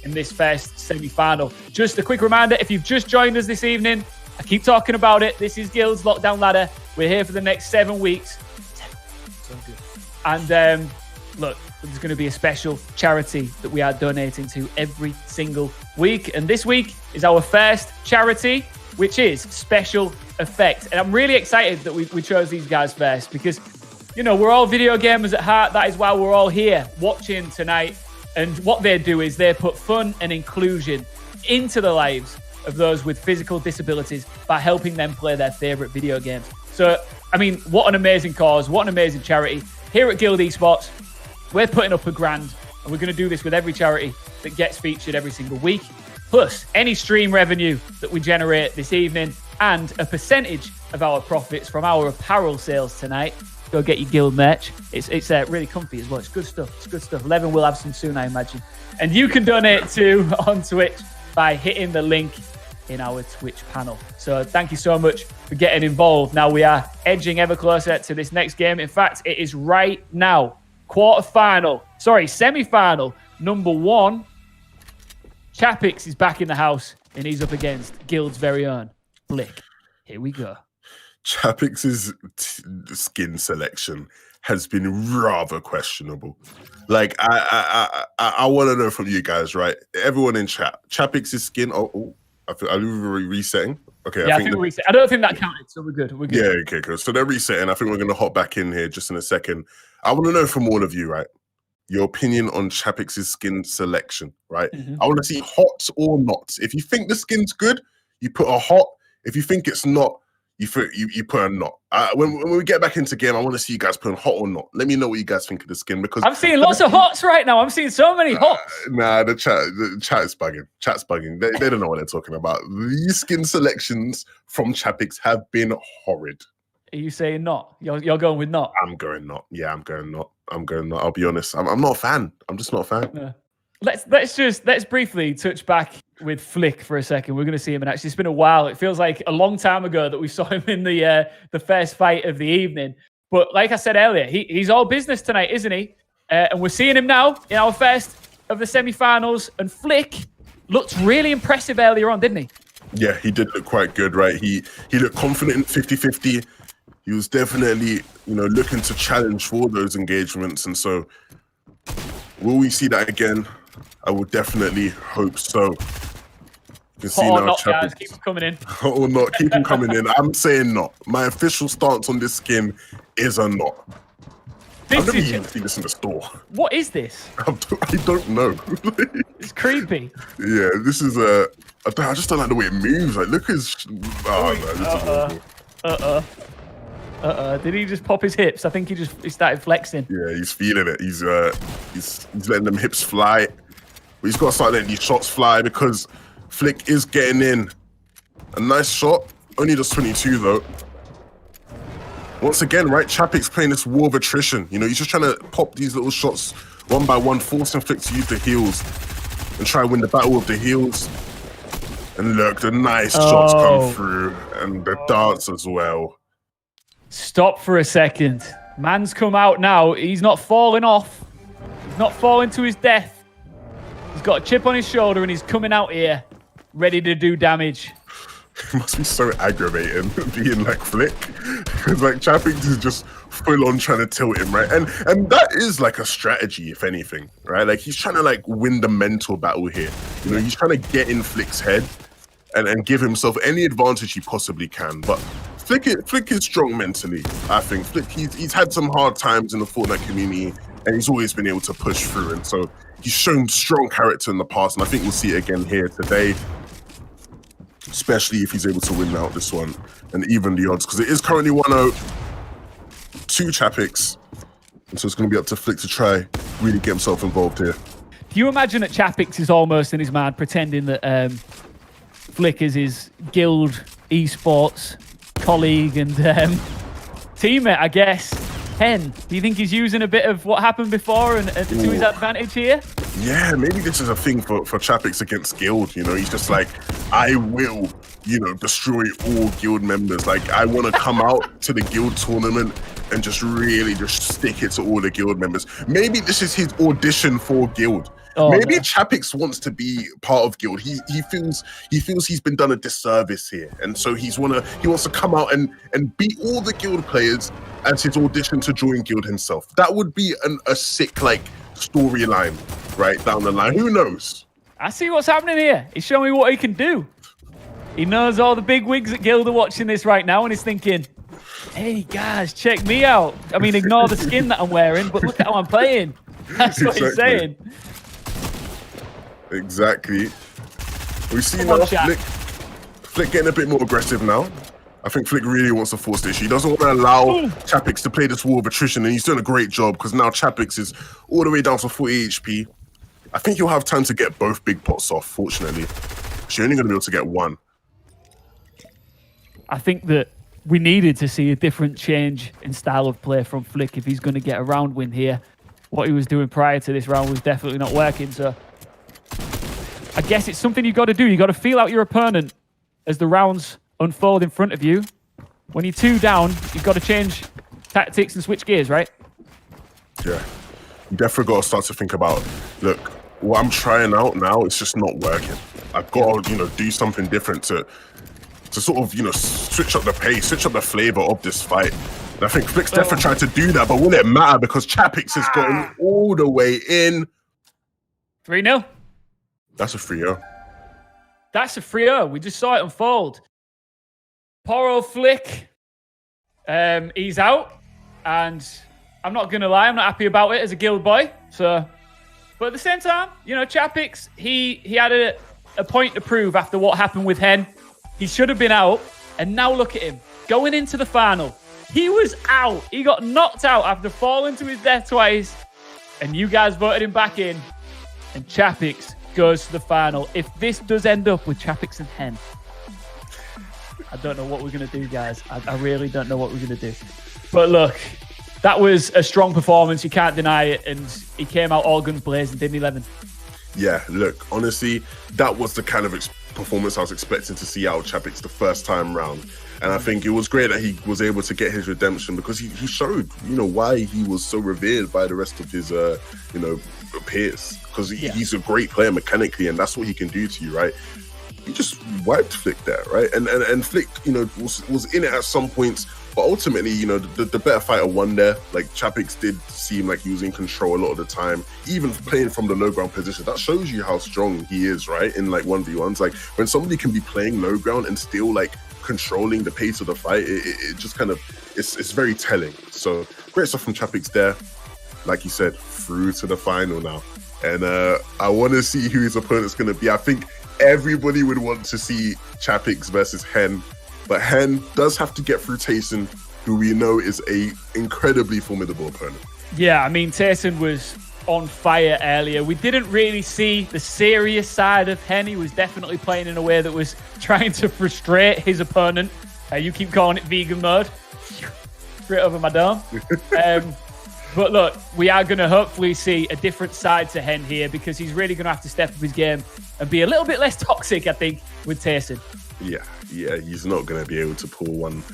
in this first semi-final. Just a quick reminder, if you've just joined us this evening, I keep talking about it. This is Guild's Lockdown Ladder. We're here for the next 7 weeks. So good. And look, there's going to be a special charity that we are donating to every single week. And this week is our first charity, which is Special Effect. And I'm really excited that we chose these guys first because, we're all video gamers at heart. That is why we're all here watching tonight. And what they do is they put fun and inclusion into the lives of those with physical disabilities by helping them play their favorite video games. So, I mean, what an amazing cause. What an amazing charity. Here at Guild Esports, we're putting up $1,000, and we're going to do this with every charity that gets featured every single week, plus any stream revenue that we generate this evening, and a percentage of our profits from our apparel sales tonight. Go get your Guild merch. It's really comfy as well. It's good stuff. It's good stuff. Levin will have some soon, I imagine. And you can donate too on Twitch by hitting the link in our Twitch panel. So thank you so much for getting involved. Now we are edging ever closer to this next game. In fact, it is right now. Semi-final number 1. Chappix is back in the house, and he's up against Guild's very own Flikk. Here we go. Chappix's skin selection has been rather questionable. I want to know from you guys, right? Everyone in chat, Chappix's skin. Oh, Are we resetting? Okay. Yeah, I think we're resetting. I don't think that counted, so we're good. We're good. Yeah, okay, cool. So they're resetting. I think we're going to hop back in here just in a second. I want to know from all of you, right? Your opinion on Chappix's skin selection, right? I want to see hot or not. If you think the skin's good, you put a hot. If you think it's not, you put a not. When we get back into game, I want to see you guys putting hot or not. Let me know what you guys think of the skin because I'm seeing lots of hots right now. I'm seeing so many hots. Nah, the chat is bugging. Chat's bugging. They don't know what they're talking about. These skin selections from Chappix have been horrid. Are you saying not? You're going with not? I'm going not. Yeah, I'm going not. I'll be honest. I'm not a fan. I'm just not a fan. Yeah. Let's briefly touch back with Flikk for a second. We're going to see him in action. It's been a while. It feels like a long time ago that we saw him in the first fight of the evening. But like I said earlier, he's all business tonight, isn't he? And we're seeing him now in our first of the semi-finals. And Flikk looked really impressive earlier on, didn't he? Yeah, he did look quite good, right? He looked confident in 50-50. He was definitely, looking to challenge for those engagements. And so will we see that again? I would definitely hope so. You can see now, not, guys, keep him coming in. Or not, keep him coming in. I'm saying not. My official stance on this skin is a not. I've never even seen this in the store. What is this? I don't know. It's creepy. Yeah, this is I just don't like the way it moves. Like, look at his... Oh, no, this is Did he just pop his hips? I think he started flexing. Yeah, he's feeling it. He's letting them hips fly. But he's got to start letting these shots fly because Flikk is getting in. A nice shot. Only just 22 though. Once again, right, Chappix playing this war of attrition. He's just trying to pop these little shots one by one, forcing Flikk to use the heals and try and win the battle of the heals. And look, the nice shots come through and the darts as well. Stop for a second. Man's come out now. He's not falling off. He's not falling to his death. He's got a chip on his shoulder and he's coming out here ready to do damage. It must be so aggravating being like Flikk. Because like Chappix is just full on trying to tilt him, right? And that is like a strategy, if anything, right? Like he's trying to like win the mental battle here. He's trying to get in Flick's head and give himself any advantage he possibly can. But Flikk is strong mentally, I think. Flikk, he's had some hard times in the Fortnite community and he's always been able to push through. And so he's shown strong character in the past, and I think we'll see it again here today, especially if he's able to win out this one and even the odds, because it is currently 1-0 to Chappix. And so it's going to be up to Flikk to try really get himself involved here. Do you imagine that Chappix is almost in his mind pretending that Flikk is his guild esports colleague and teammate, I guess? Do you think he's using a bit of what happened before and to his advantage here? Yeah, maybe this is a thing for Chappix against Guild. He's just like, I will, destroy all Guild members. Like, I want to come out to the Guild tournament and just really just stick it to all the Guild members. Maybe this is his audition for Guild. Maybe Chappix wants to be part of Guild. He feels he's been done a disservice here, and so he wants to come out and beat all the Guild players as his audition to join Guild himself. That would be a sick like storyline right down the line. Who knows? I see what's happening here. He's showing me what he can do. He knows all the big wigs at Guild are watching this right now, and he's thinking, "Hey guys, check me out. I mean, ignore the skin that I'm wearing, but look at how I'm playing." That's what he's saying. Exactly. We see now Flikk getting a bit more aggressive now. I think Flikk really wants to force the issue. He doesn't want to allow Chappix to play this war of attrition, and he's doing a great job because now Chappix is all the way down to 40 HP. I think you'll have time to get both big pots off, fortunately. But you're only going to be able to get one. I think that we needed to see a different change in style of play from Flikk if he's going to get a round win here. What he was doing prior to this round was definitely not working, so I guess it's something you've got to do. You've got to feel out your opponent as the rounds unfold in front of you. When you're 2 down, you've got to change tactics and switch gears, right? Yeah. You definitely got to start to think about, look, what I'm trying out now, it's just not working. I've got to, do something different to sort of, switch up the pace, switch up the flavor of this fight. And I think Flick's definitely tried to do that, but will it matter? Because Chappix has gotten all the way in. 3-0. That's a 3-0. That's a 3-0. We just saw it unfold. Poor old Flikk. He's out. And I'm not going to lie, I'm not happy about it as a guild boy. So, but at the same time, you know, Chappix, he had a point to prove after what happened with Hen. He should have been out. And now look at him. Going into the final. He was out. He got knocked out after falling to his death twice. And you guys voted him back in. And Chappix goes to the final. If this does end up with Chappix and Hen, I don't know what we're going to do, guys. I really don't know what we're going to do. But look, that was a strong performance. You can't deny it. And he came out all guns blazing, didn't he, Levin? Yeah, look, honestly, that was the kind of performance I was expecting to see out of Chappix the first time round. And I think it was great that he was able to get his redemption because he showed, you know, why he was so revered by the rest of his, you know, peers. Because he's a great player mechanically, and that's what he can do to you, right? He just wiped Flikk there, right? And Flikk, you know, was in it at some points, but ultimately, you know, the better fighter won there. Like, Chappix did seem like he was in control a lot of the time, even playing from the low ground position. That shows you how strong he is, right? In like 1v1s, like when somebody can be playing low ground and still like controlling the pace of the fight, it just kind of, it's very telling. So great stuff from Chappix there. Like you said, through to the final now. And I want to see who his opponent's going to be. I think everybody would want to see Chappix versus Hen, but Hen does have to get through Tayson, who we know is a incredibly formidable opponent. Yeah, I mean, Tayson was on fire earlier. We didn't really see the serious side of Hen. He was definitely playing in a way that was trying to frustrate his opponent. You keep calling it vegan mode. Straight over my dome. But look, we are going to hopefully see a different side to Hen here because he's really going to have to step up his game and be a little bit less toxic, I think, with Tayson. Yeah, he's not going to be able to pull one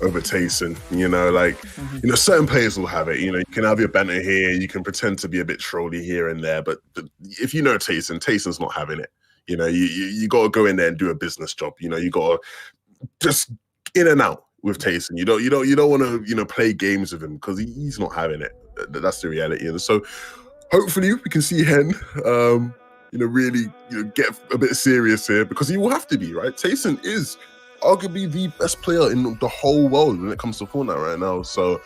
over Tayson. You know, like, you know, certain players will have it. You know, you can have your banter here, you can pretend to be a bit trolly here and there, but if you know Tayson's not having it. You know, you got to go in there and do a business job. You know, you got to just in and out with Tayson. You don't want to, you know, play games with him because he's not having it. That's the reality. And so hopefully we can see Hen, you know, really, you know, get a bit serious here because he will have to be, right? Tayson is arguably the best player in the whole world when it comes to Fortnite right now. So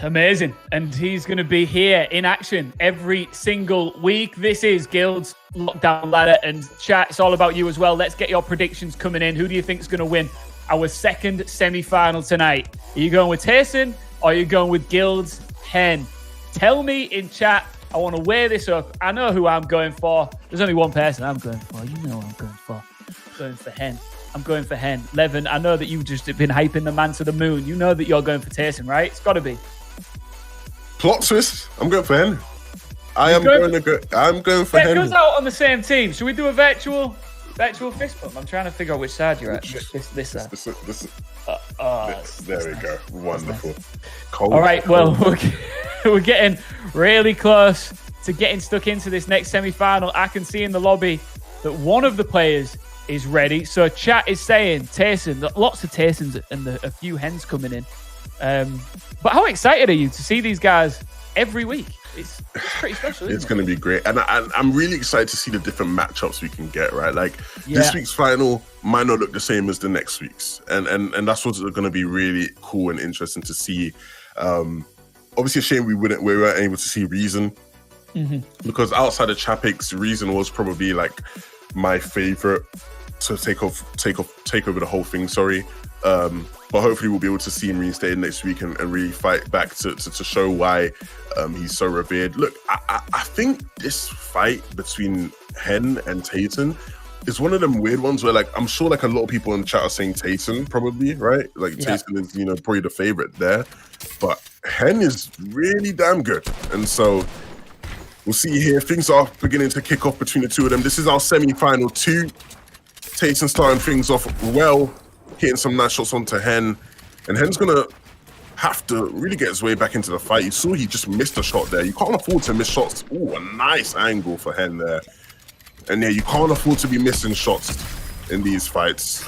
amazing. And he's going to be here in action every single week. This is Guild's Lockdown Ladder, and chat, it's all about you as well. Let's get your predictions coming in. Who do you think is going to win our second semi-final tonight? Are you going with Tayson or are you going with Guild's Hen? Tell me in chat. I want to weigh this up. I know who I'm going for. There's only one person I'm going for. You know what I'm going for. I'm going for Hen. I'm going for Hen. Levin, I know that you've just been hyping the man to the moon. You know that you're going for Tayson, right? It's got to be. Plot twist. I'm going for Hen. I'm going for Hen. It goes out on the same team. Should we do a virtual fist bump? I'm trying to figure out which side you're at. This side. There we go. Wonderful. Nice. All right. Well, we're getting really close to getting stuck into this next semi-final. I can see in the lobby that one of the players is ready. So chat is saying Tayson. Lots of Taysons and a few Hens coming in. But how excited are you to see these guys every week? It's pretty special, It's going to be great. And I'm really excited to see the different matchups we can get, right? Like, this week's final might not look the same as the next week's. And that's what's going to be really cool and interesting to see. Obviously, a shame we weren't able to see Reason. Because outside of Chappix, Reason was probably like my favorite to take over the whole thing, but hopefully we'll be able to see him reinstated next week and really fight back to show why he's so revered. Look, I think this fight between Hen and Tayson is one of them weird ones where, like, I'm sure like a lot of people in the chat are saying Tayson probably, right? Like Tayson is, you know, probably the favorite there, but Hen is really damn good. And so we'll see here. Things are beginning to kick off between the two of them. This is our semi-final 2. Tayson starting things off well, hitting some nice shots onto Hen. And Hen's going to have to really get his way back into the fight. You saw he just missed a shot there. You can't afford to miss shots. Ooh, a nice angle for Hen there. And yeah, you can't afford to be missing shots in these fights.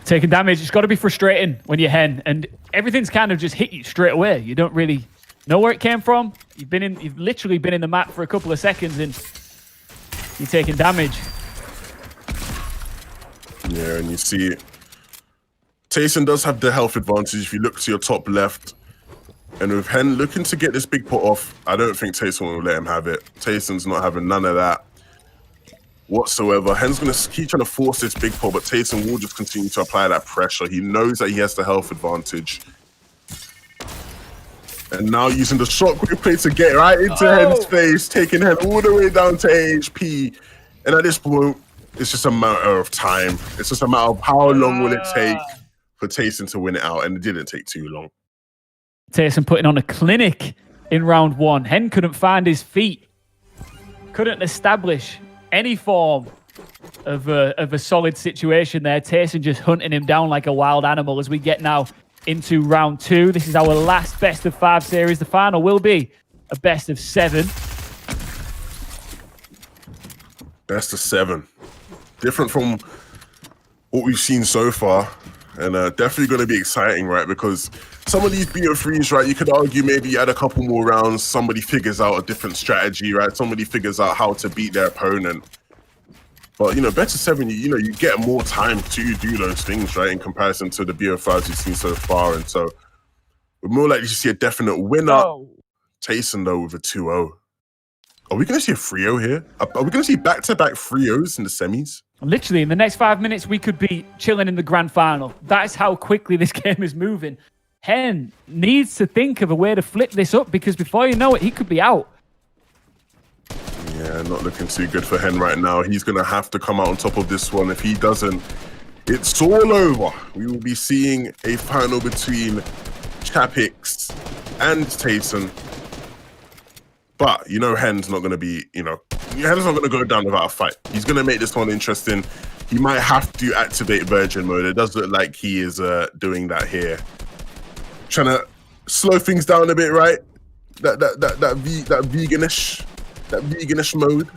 Taking damage, it's got to be frustrating when you're Hen. And everything's kind of just hit you straight away. You don't really know where it came from. You've literally been in the map for a couple of seconds and you're taking damage. Yeah, and you see Tayson does have the health advantage if you look to your top left. And with Hen looking to get this big pot off, I don't think Tayson will let him have it. Tayson's not having none of that whatsoever. Hen's going to keep trying to force this big pot, but Tayson will just continue to apply that pressure. He knows that he has the health advantage. And now using the shockwave play to get right into Hen's face, taking Hen all the way down to AHP. And at this point, it's just a matter of time. It's just a matter of how long will it take for Tayson to win it out, and it didn't take too long. Tayson putting on a clinic in round 1. Hen couldn't find his feet. Couldn't establish any form of a solid situation there. Tayson just hunting him down like a wild animal as we get now into round 2. This is our last best of 5 series. The final will be a best of 7. Best of 7. Different from what we've seen so far. And definitely going to be exciting, right? Because some of these BO3s, right, you could argue maybe you add a couple more rounds, somebody figures out a different strategy, right? Somebody figures out how to beat their opponent. But, you know, best of 7, you get more time to do those things, right? In comparison to the BO5s you've seen so far. And so we're more likely to see a definite winner. Tayson, though, with a 2-0. Are we going to see a 3-0 here? Are we going to see back-to-back 3-0s in the semis? Literally, in the next 5 minutes, we could be chilling in the grand final. That's how quickly this game is moving. Hen needs to think of a way to flip this up because before you know it, he could be out. Yeah, not looking too good for Hen right now. He's going to have to come out on top of this one. If he doesn't, it's all over. We will be seeing a final between Chappix and Tayson. But, you know, Hen's not going to be, Hen's not going to go down without a fight. He's going to make this one interesting. He might have to activate Virgin mode. It does look like he is doing that here. Trying to slow things down a bit, right? That veganish mode,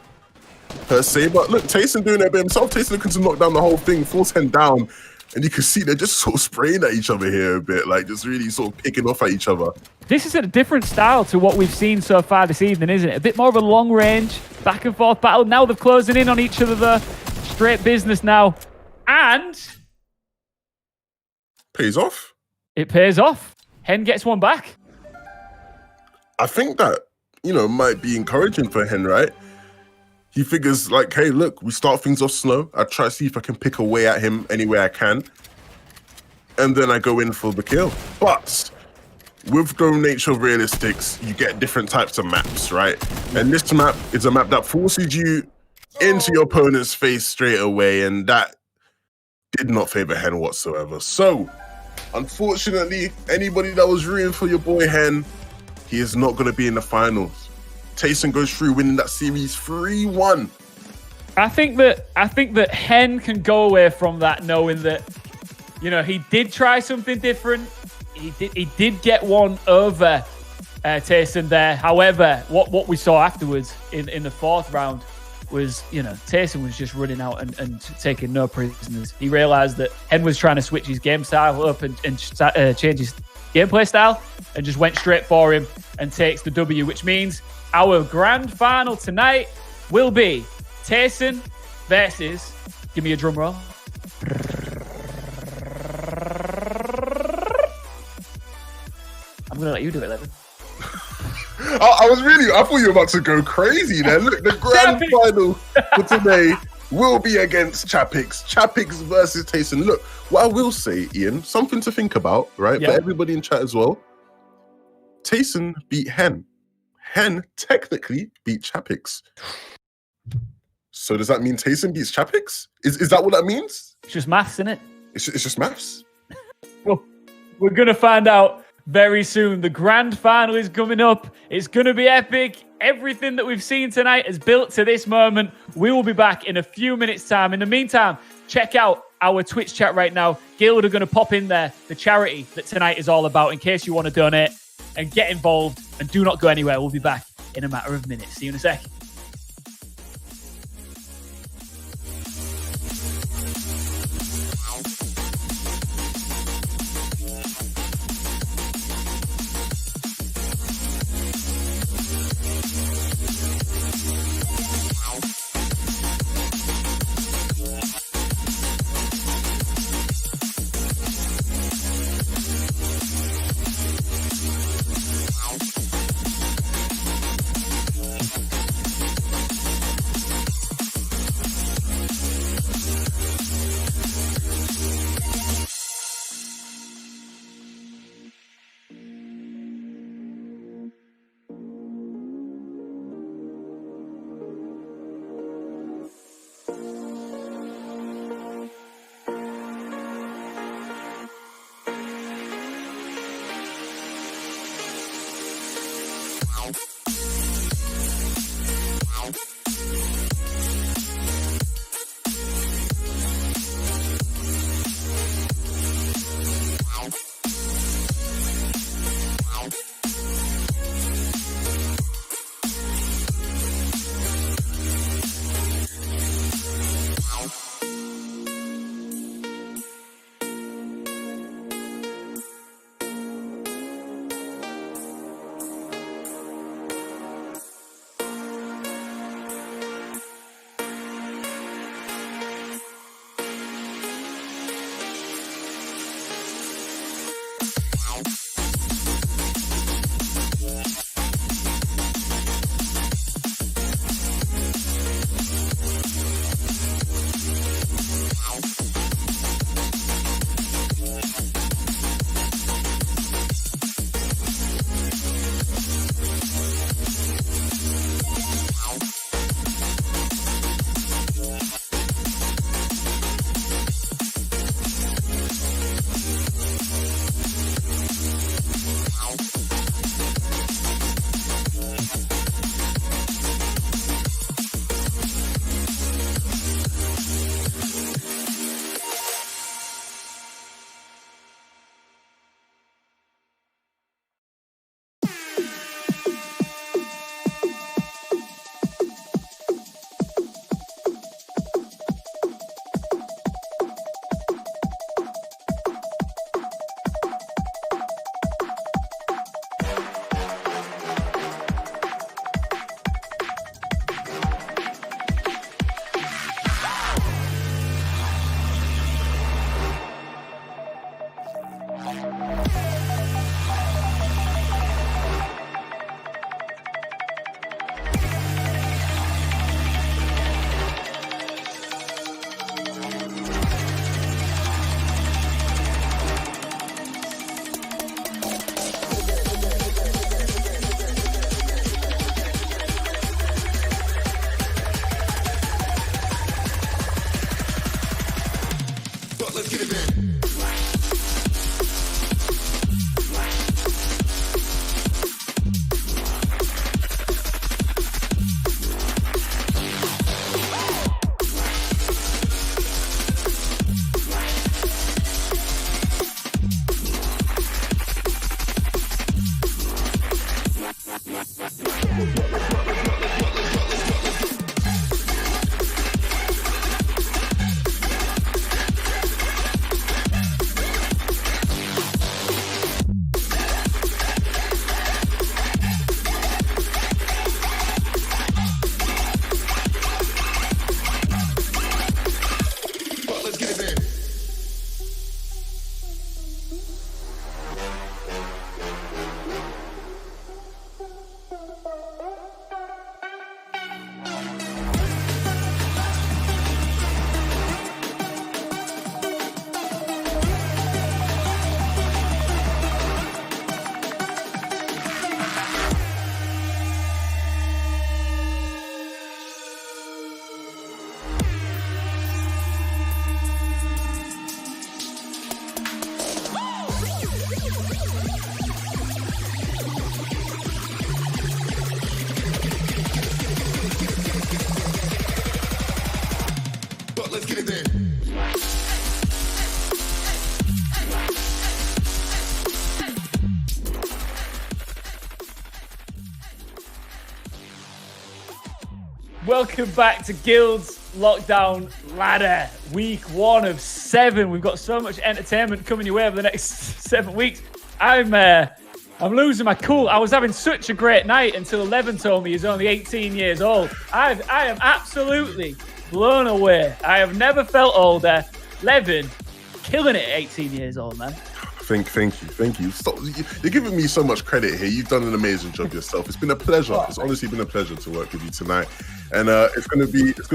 per se. But look, Tayson doing it by himself. Tayson looking to knock down the whole thing, force Hen down. And you can see they're just sort of spraying at each other here a bit, like just really sort of picking off at each other. This is a different style to what we've seen so far this evening, isn't it? A bit more of a long range, back and forth battle. Now they're closing in on each other, the straight business now. And pays off. It pays off. Hen gets one back. I think that, might be encouraging for Hen, right? He figures like, hey, look, we start things off slow. I try to see if I can pick away at him any way I can. And then I go in for the kill. But with the nature of realistics, you get different types of maps, right? And this map is a map that forces you into your opponent's face straight away. And that did not favor Hen whatsoever. So, unfortunately, anybody that was rooting for your boy Hen, he is not going to be in the finals. Tayson goes through winning that series 3-1. I think that Hen can go away from that knowing that, he did try something different. He did get one over Tayson there. However, what we saw afterwards in the 4th round was, Tayson was just running out and taking no prisoners. He realized that Hen was trying to switch his game style up and change his gameplay style and just went straight for him and takes the W, which means our grand final tonight will be Tayson versus, give me a drum roll. I'm going to let you do it, Levin. I thought you were about to go crazy there. Look, the grand final for today will be against Chappix. Chappix versus Tayson. Look, what I will say, Ian, something to think about, right? For everybody in chat as well. Tayson beat Hen. Hen technically beat Chappix. So does that mean Tayson beats Chappix? Is that what that means? It's just maths, isn't it? It's just maths. Well, we're going to find out very soon. The grand final is coming up. It's going to be epic. Everything that we've seen tonight is built to this moment. We will be back in a few minutes' time. In the meantime, check out our Twitch chat right now. Guild are going to pop in there the charity that tonight is all about in case you want to donate and get involved. And do not go anywhere. We'll be back in a matter of minutes. See you in a sec. Welcome back to Guild's Lockdown Ladder, week 1 of 7. We've got so much entertainment coming your way over the next 7 weeks. I'm losing my cool. I was having such a great night until 11 told me he's only 18 years old. I am absolutely blown away. I have never felt older. 11, killing it at 18 years old, man. Thank you. Stop. You're giving me so much credit here. You've done an amazing job yourself. It's been a pleasure. It's honestly been a pleasure to work with you tonight, and it's gonna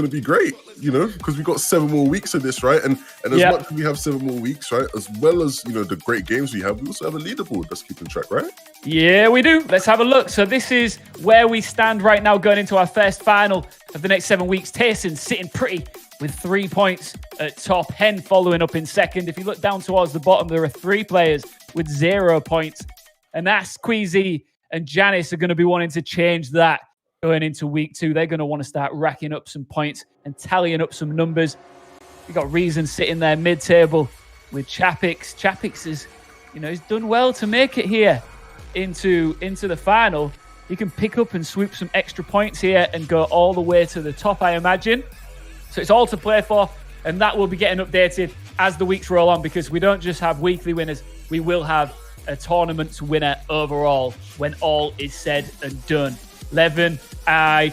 be great. You know, because we've got 7 more weeks of this, right? And as much as we have 7 more weeks, right, as well as the great games we also have a leaderboard that's keeping track, right? Yeah, we do. Let's have a look. So this is where we stand right now, going into our first final of the next 7 weeks. Tayson sitting pretty with 3 points at top. Hen following up in second. If you look down towards the bottom, there are 3 players with 0 points. And that's Queasy and Janice are going to be wanting to change that going into week 2. They're going to want to start racking up some points and tallying up some numbers. We've got Reason sitting there mid-table with Chappix. Chappix is, he's done well to make it here into the final. He can pick up and swoop some extra points here and go all the way to the top, I imagine. So it's all to play for, and that will be getting updated as the weeks roll on, because we don't just have weekly winners, we will have a tournament winner overall when all is said and done. Levin, I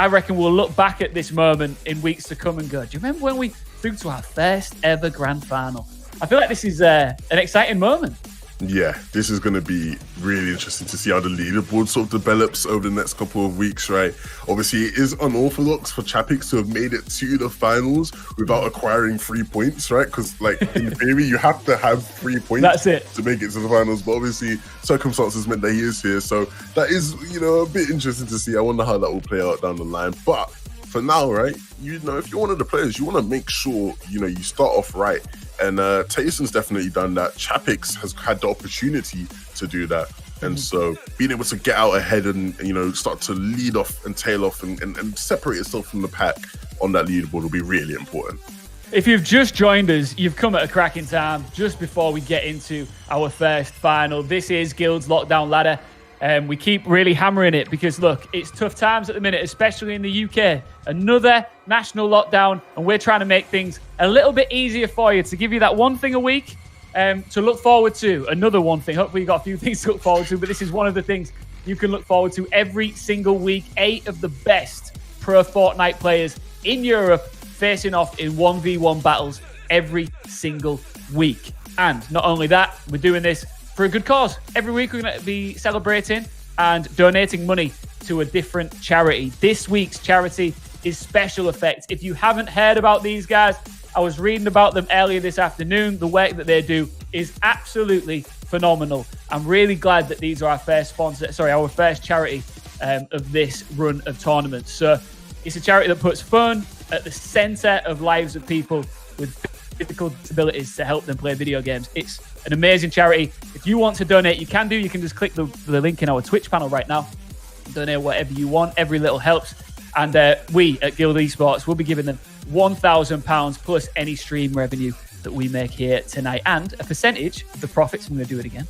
reckon we'll look back at this moment in weeks to come and go, do you remember when we threw to our first ever grand final? I feel like this is an exciting moment. Yeah, this is going to be really interesting to see how the leaderboard sort of develops over the next couple of weeks, right? Obviously, it is unorthodox for Chappix to have made it to the finals without acquiring 3 points, right? Because, in theory, you have to have 3 points That's it. to make it to the finals. But obviously, circumstances meant that he is here. So that is, a bit interesting to see. I wonder how that will play out down the line. But for now, right, if you're one of the players, you want to make sure, you start off right. And Tayson's definitely done that. Chappix has had the opportunity to do that. And so being able to get out ahead and, start to lead off and tail off and separate yourself from the pack on that leaderboard will be really important. If you've just joined us, you've come at a cracking time just before we get into our first final. This is Guild's Lockdown Ladder. We keep really hammering it because, look, it's tough times at the minute, especially in the UK. Another national lockdown, and we're trying to make things a little bit easier for you, to give you that one thing a week to look forward to. Another one thing. Hopefully you've got a few things to look forward to, but this is one of the things you can look forward to every single week. 8 of the best pro Fortnite players in Europe facing off in 1v1 battles every single week. And not only that, we're doing this for a good cause. Every week we're going to be celebrating and donating money to a different charity. This week's charity is Special Effects. If you haven't heard about these guys, I was reading about them earlier this afternoon. The work that they do is absolutely phenomenal. I'm really glad that these are our first charity of this run of tournaments. So it's a charity that puts fun at the center of lives of people with physical disabilities to help them play video games. It's an amazing charity. If you want to donate, you can do. You can just click the link in our Twitch panel right now. Donate whatever you want. Every little helps. And we at Guild Esports will be giving them £1,000 plus any stream revenue that we make here tonight, and a percentage of the profits. I'm going to do it again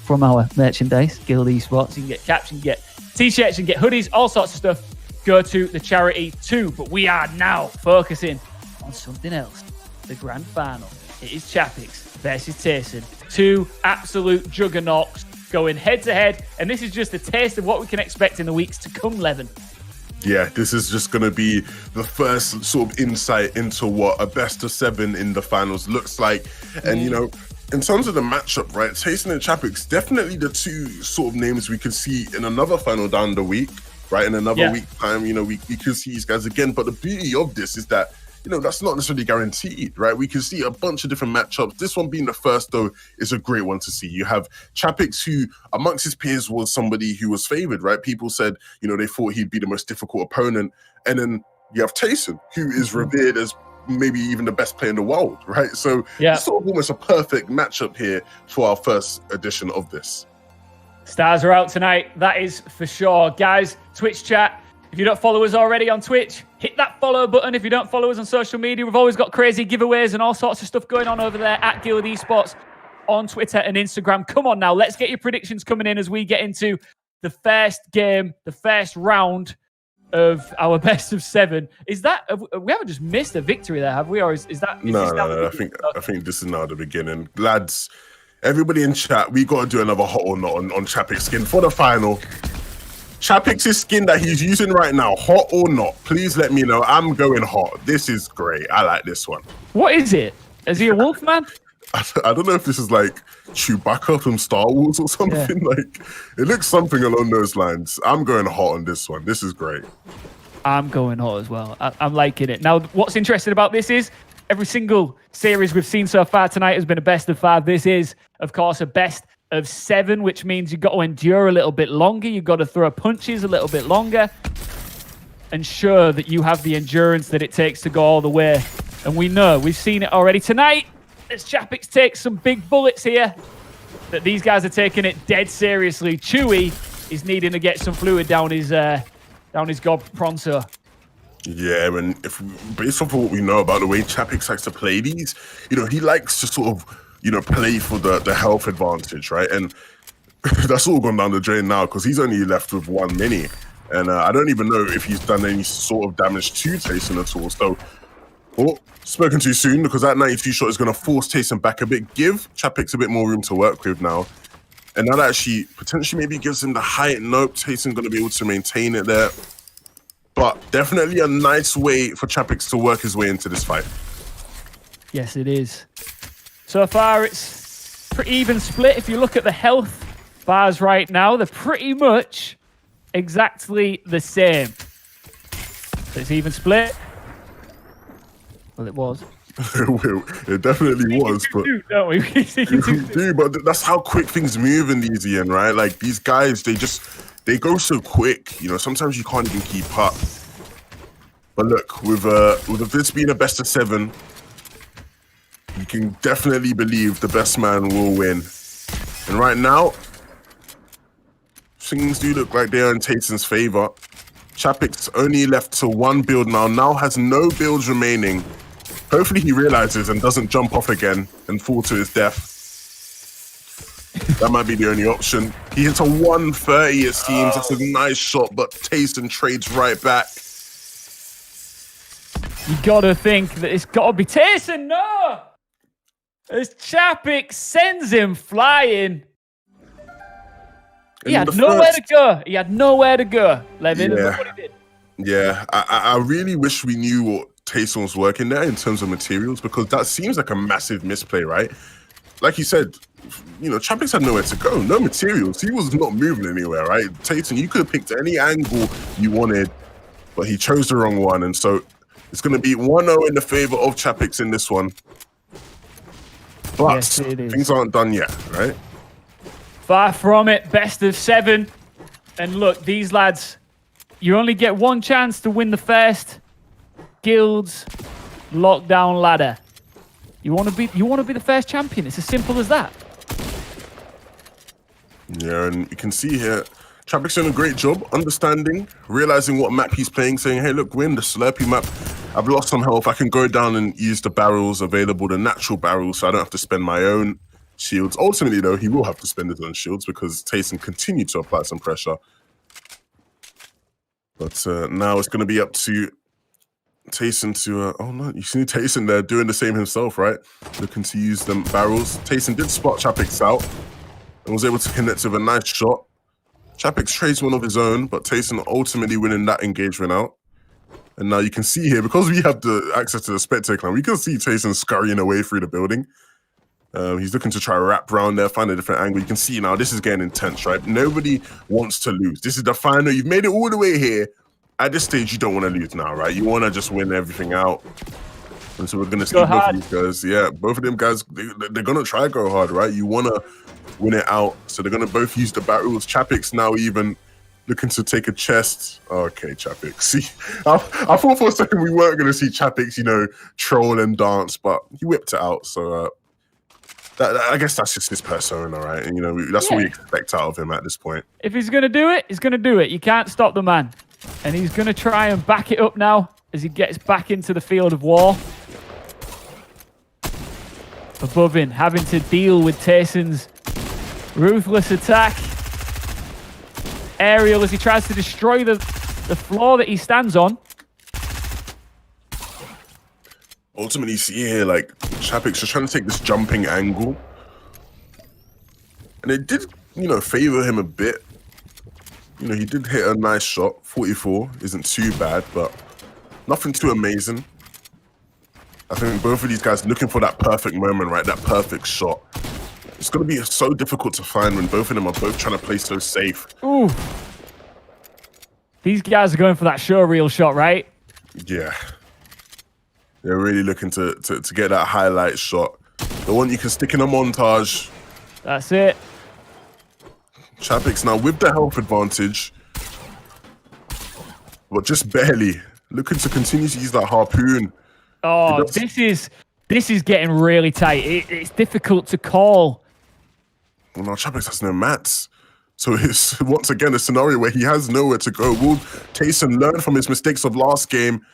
from our merchandise, Guild Esports. You can get caps, you can get t-shirts, you can get hoodies, all sorts of stuff. Go to the charity too. But we are now focusing on something else. The grand final. It is Chappix versus Tayson. Two absolute juggernauts going head to head, and this is just a taste of what we can expect in the weeks to come, Levin. Yeah, this is just going to be the first sort of insight into what a best of 7 in the finals looks like. And, you know, in terms of the matchup, right, Tayson and Chappix, definitely the two sort of names we could see in another final down the week, right? In another week time, you know, we could see these guys again. But the beauty of this is that, you know, that's not necessarily guaranteed, right? We can see a bunch of different matchups. This one being the first, though, is a great one to see. You have Chappix, who amongst his peers was somebody who was favored, right? People said, you know, they thought he'd be the most difficult opponent. And then you have Tayson, who is revered as maybe even the best player in the world, right? So it's sort of almost a perfect matchup here for our first edition of this. Stars are out tonight, that is for sure. Guys, Twitch chat. If you don't follow us already on Twitch, hit that follow button. If you don't follow us on social media, we've always got crazy giveaways and all sorts of stuff going on over there at Guild Esports on Twitter and Instagram. Come on now, let's get your predictions coming in as we get into the first game, the first round of our best of 7. Is that, we haven't just missed a victory there, have we? Or is that? No. I think this is now the beginning. Lads, everybody in chat, we got to do another hot or not on Chappix skin for the final. Chappix's skin that he's using right now, hot or not? Please let me know. I'm going hot. This is great. I like this one. What is it? Is he a wolf man? I don't know if this is like Chewbacca from Star Wars or something. Yeah. Like, it looks something along those lines. I'm going hot on this one. This is great. I'm going hot as well. I'm liking it. Now, what's interesting about this is every single series we've seen so far tonight has been a best of 5. This is, of course, a best of 7, which means you've got to endure a little bit longer. You've got to throw punches a little bit longer. Ensure that you have the endurance that it takes to go all the way. And we know, we've seen it already tonight, as Chappix takes some big bullets here, that these guys are taking it dead seriously. Chewy is needing to get some fluid down his gob pronto. Yeah, and based off of what we know about the way Chappix likes to play these, you know, he likes to sort of, you know, play for the health advantage, right? And that's all gone down the drain now because he's only left with 1 mini. And I don't even know if he's done any sort of damage to Tayson at all. So, spoken too soon because that 92 shot is going to force Tayson back a bit, give Chappix a bit more room to work with now. And that actually potentially maybe gives him the height. Nope, Tayson going to be able to maintain it there. But definitely a nice way for Chappix to work his way into this fight. Yes, it is. So far, it's pretty even split. If you look at the health bars right now, they're pretty much exactly the same. So it's even split. Well, it was. It definitely was, but don't we? do, but that's how quick things move in these, Ian, right? Like these guys, they go so quick. You know, sometimes you can't even keep up. But look, with this being a best of 7. You can definitely believe the best man will win. And right now, things do look like they are in Tayson's favor. Chappix only left to 1 build now has no builds remaining. Hopefully he realizes and doesn't jump off again and fall to his death. That might be the only option. He hits a 130, it seems. That's a nice shot, but Tayson trades right back. You gotta think that it's gotta be Tayson. No! As Chappix sends him flying. He had nowhere to go. He had nowhere to go. Levin, look what he did. Yeah, I really wish we knew what Tayson was working there in terms of materials, because that seems like a massive misplay, right? Like you said, you know, Chappix had nowhere to go, no materials. He was not moving anywhere, right? Tayson, you could have picked any angle you wanted, but he chose the wrong one. And so it's going to be 1-0 in the favor of Chappix in this one. But yes, things aren't done yet, right? Far from it. Best of 7. And look, these lads, you only get one chance to win the first Guild's lockdown ladder. You want to be the first champion. It's as simple as that. Yeah, and you can see here, Chappix doing a great job understanding, realizing what map he's playing, saying, hey, look, we're in the Slurpee map. I've lost some health. I can go down and use the barrels available, the natural barrels, so I don't have to spend my own shields. Ultimately, though, he will have to spend his own shields because Tayson continued to apply some pressure. But now it's going to be up to Tayson to... oh, no, you see Tayson there doing the same himself, right? Looking to use them barrels. Tayson did spot Chappix out and was able to connect with a nice shot. Chappix trades one of his own, but Tayson ultimately winning that engagement out. And now you can see here, because we have the access to the spectator clan, we can see Tayson scurrying away through the building. He's looking to try to wrap around there, find a different angle. You can see now this is getting intense, right? Nobody wants to lose. This is the final. You've made it all the way here. At this stage, you don't want to lose now, right? You want to just win everything out. And so we're going to see both of these guys. Yeah, both of them guys, they're going to try to go hard, right? You want to win it out. So they're going to both use the barrels. Chappix now even looking to take a chest. Okay, Chappix. See, I thought for a second we weren't going to see Chappix, you know, troll and dance, but he whipped it out. So I guess that's just his persona, right? And, you know, that's what we expect out of him at this point. If he's going to do it, he's going to do it. You can't stop the man. And he's going to try and back it up now as he gets back into the field of war. Above him, having to deal with Tayson's ruthless attack. Aerial as he tries to destroy the floor that he stands on. Ultimately, you see here, like, Chappix just trying to take this jumping angle. And it did, you know, favor him a bit. You know, he did hit a nice shot. 44 isn't too bad, but nothing too amazing. I think both of these guys looking for that perfect moment, right? That perfect shot. It's going to be so difficult to find when both of them are both trying to play so safe. Ooh. These guys are going for that showreel shot, right? Yeah. They're really looking to get that highlight shot. The one you can stick in a montage. That's it. Chappix now with the health advantage. But just barely. Looking to continue to use that harpoon. Oh, this is getting really tight. It's difficult to call. Well, now Chappix has no mats. So it's once again a scenario where he has nowhere to go. Will Tayson learn from his mistakes of last game?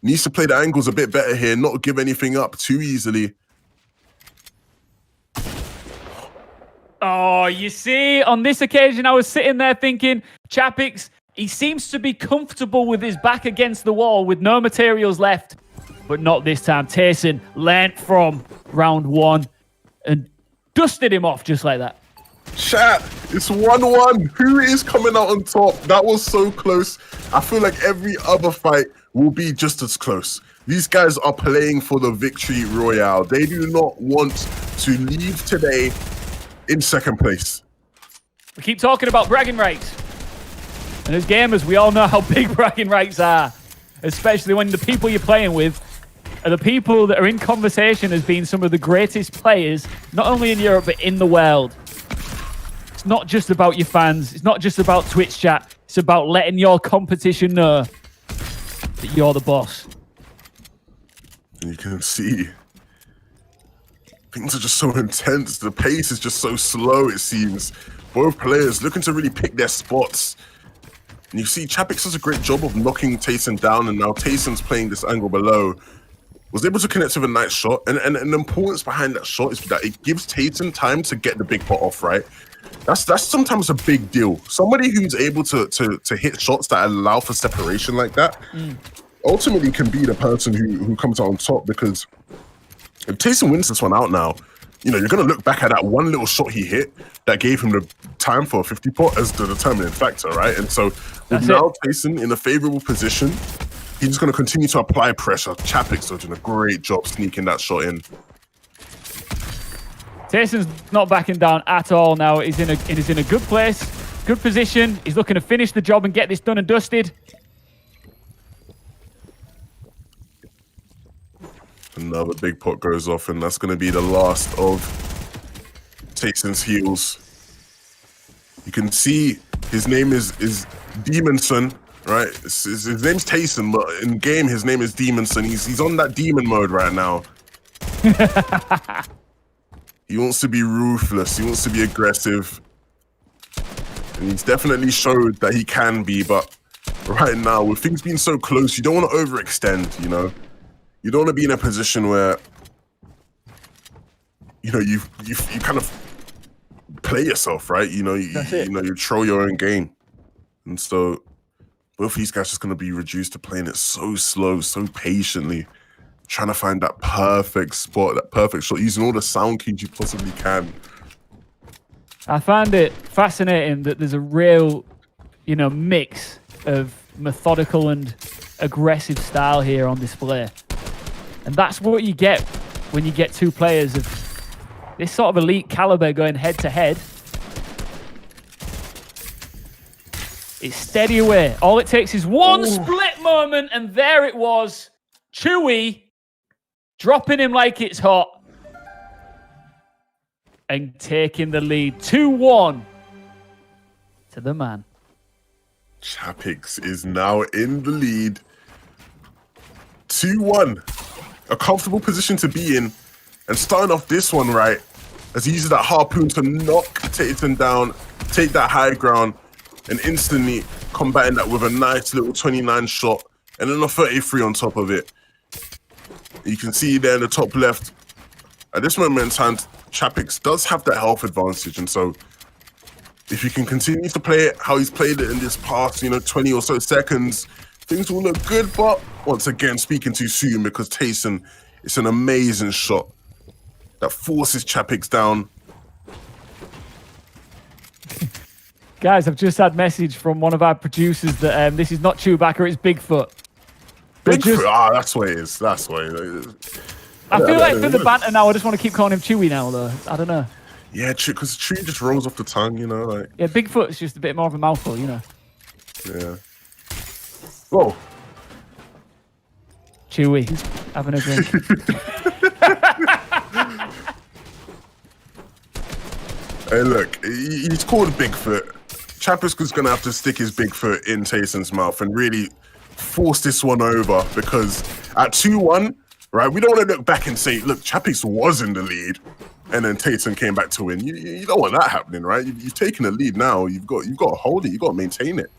Needs to play the angles a bit better here, not give anything up too easily. Oh, you see, on this occasion, I was sitting there thinking, Chappix, he seems to be comfortable with his back against the wall with no materials left. But not this time. Tayson learnt from round one and dusted him off just like that. Chat, it's 1-1. Who is coming out on top? That was so close. I feel like every other fight will be just as close. These guys are playing for the victory royale. They do not want to leave today in second place. We keep talking about bragging rights. And as gamers, we all know how big bragging rights are. Especially when the people you're playing with are the people that are in conversation as being some of the greatest players, not only in Europe, but in the world. It's not just about your fans. It's not just about Twitch chat. It's about letting your competition know that you're the boss. And you can see things are just so intense. The pace is just so slow, it seems. Both players looking to really pick their spots. And you see Chappix does a great job of knocking Tayson down, and now Tayson's playing this angle below. Was able to connect with a nice shot. And the importance behind that shot is that it gives Tayson time to get the big pot off, right? That's sometimes a big deal. Somebody who's able to hit shots that allow for separation like that ultimately can be the person who comes out on top, because if Tayson wins this one out now, you know, you're going to look back at that one little shot he hit that gave him the time for a 50 pot as the determining factor, right? And so with now Tayson in a favorable position, he's just going to continue to apply pressure. Chappix is doing a great job sneaking that shot in. Tayson's not backing down at all now. He's in a good place, good position. He's looking to finish the job and get this done and dusted. Another big pot goes off, and that's going to be the last of Tayson's heals. You can see his name is Demonson, right? His name's Tayson, but in game his name is Demonson. He's on that demon mode right now. He wants to be ruthless. He wants to be aggressive. And he's definitely showed that he can be, but right now, with things being so close, you don't want to overextend, you know? You don't want to be in a position where, you know, you kind of play yourself, right? You know, you throw your own game. And so both of these guys just going to be reduced to playing it so slow, so patiently, trying to find that perfect spot, that perfect shot, using all the sound cues you possibly can. I find it fascinating that there's a real, you know, mix of methodical and aggressive style here on display. And that's what you get when you get two players of this sort of elite caliber going head to head. It's steady away. All it takes is one split moment, and there it was. Chewy dropping him like it's hot and taking the lead 2-1 to the man. Chappix is now in the lead. 2-1. A comfortable position to be in. And starting off this one, right, as he uses that harpoon to knock Tayson down, take that high ground, and instantly combating that with a nice little 29 shot, and then a 33 on top of it. You can see there in the top left, at this moment in time, Chappix does have that health advantage, and so if you can continue to play it how he's played it in this past, 20 or so seconds, things will look good. But once again, speaking too soon, because Tayson, it's an amazing shot that forces Chappix down. Guys, I've just had message from one of our producers that this is not Chewbacca, it's Bigfoot. Bigfoot, that's what it is. That's what it is. I feel like for the banter now, I just want to keep calling him Chewy now, though. I don't know. Yeah, because Chewy just rolls off the tongue, like. Yeah, Bigfoot's just a bit more of a mouthful, Yeah. Whoa. Chewy, having a drink. Hey, look, he's called Bigfoot. Chappix is going to have to stick his Bigfoot in Tayson's mouth and really force this one over, because at 2-1, right, we don't want to look back and say, look, Chappix was in the lead and then Tayson came back to win. You don't want that happening, right? You've taken the lead now. You've got to hold it. You've got to maintain it.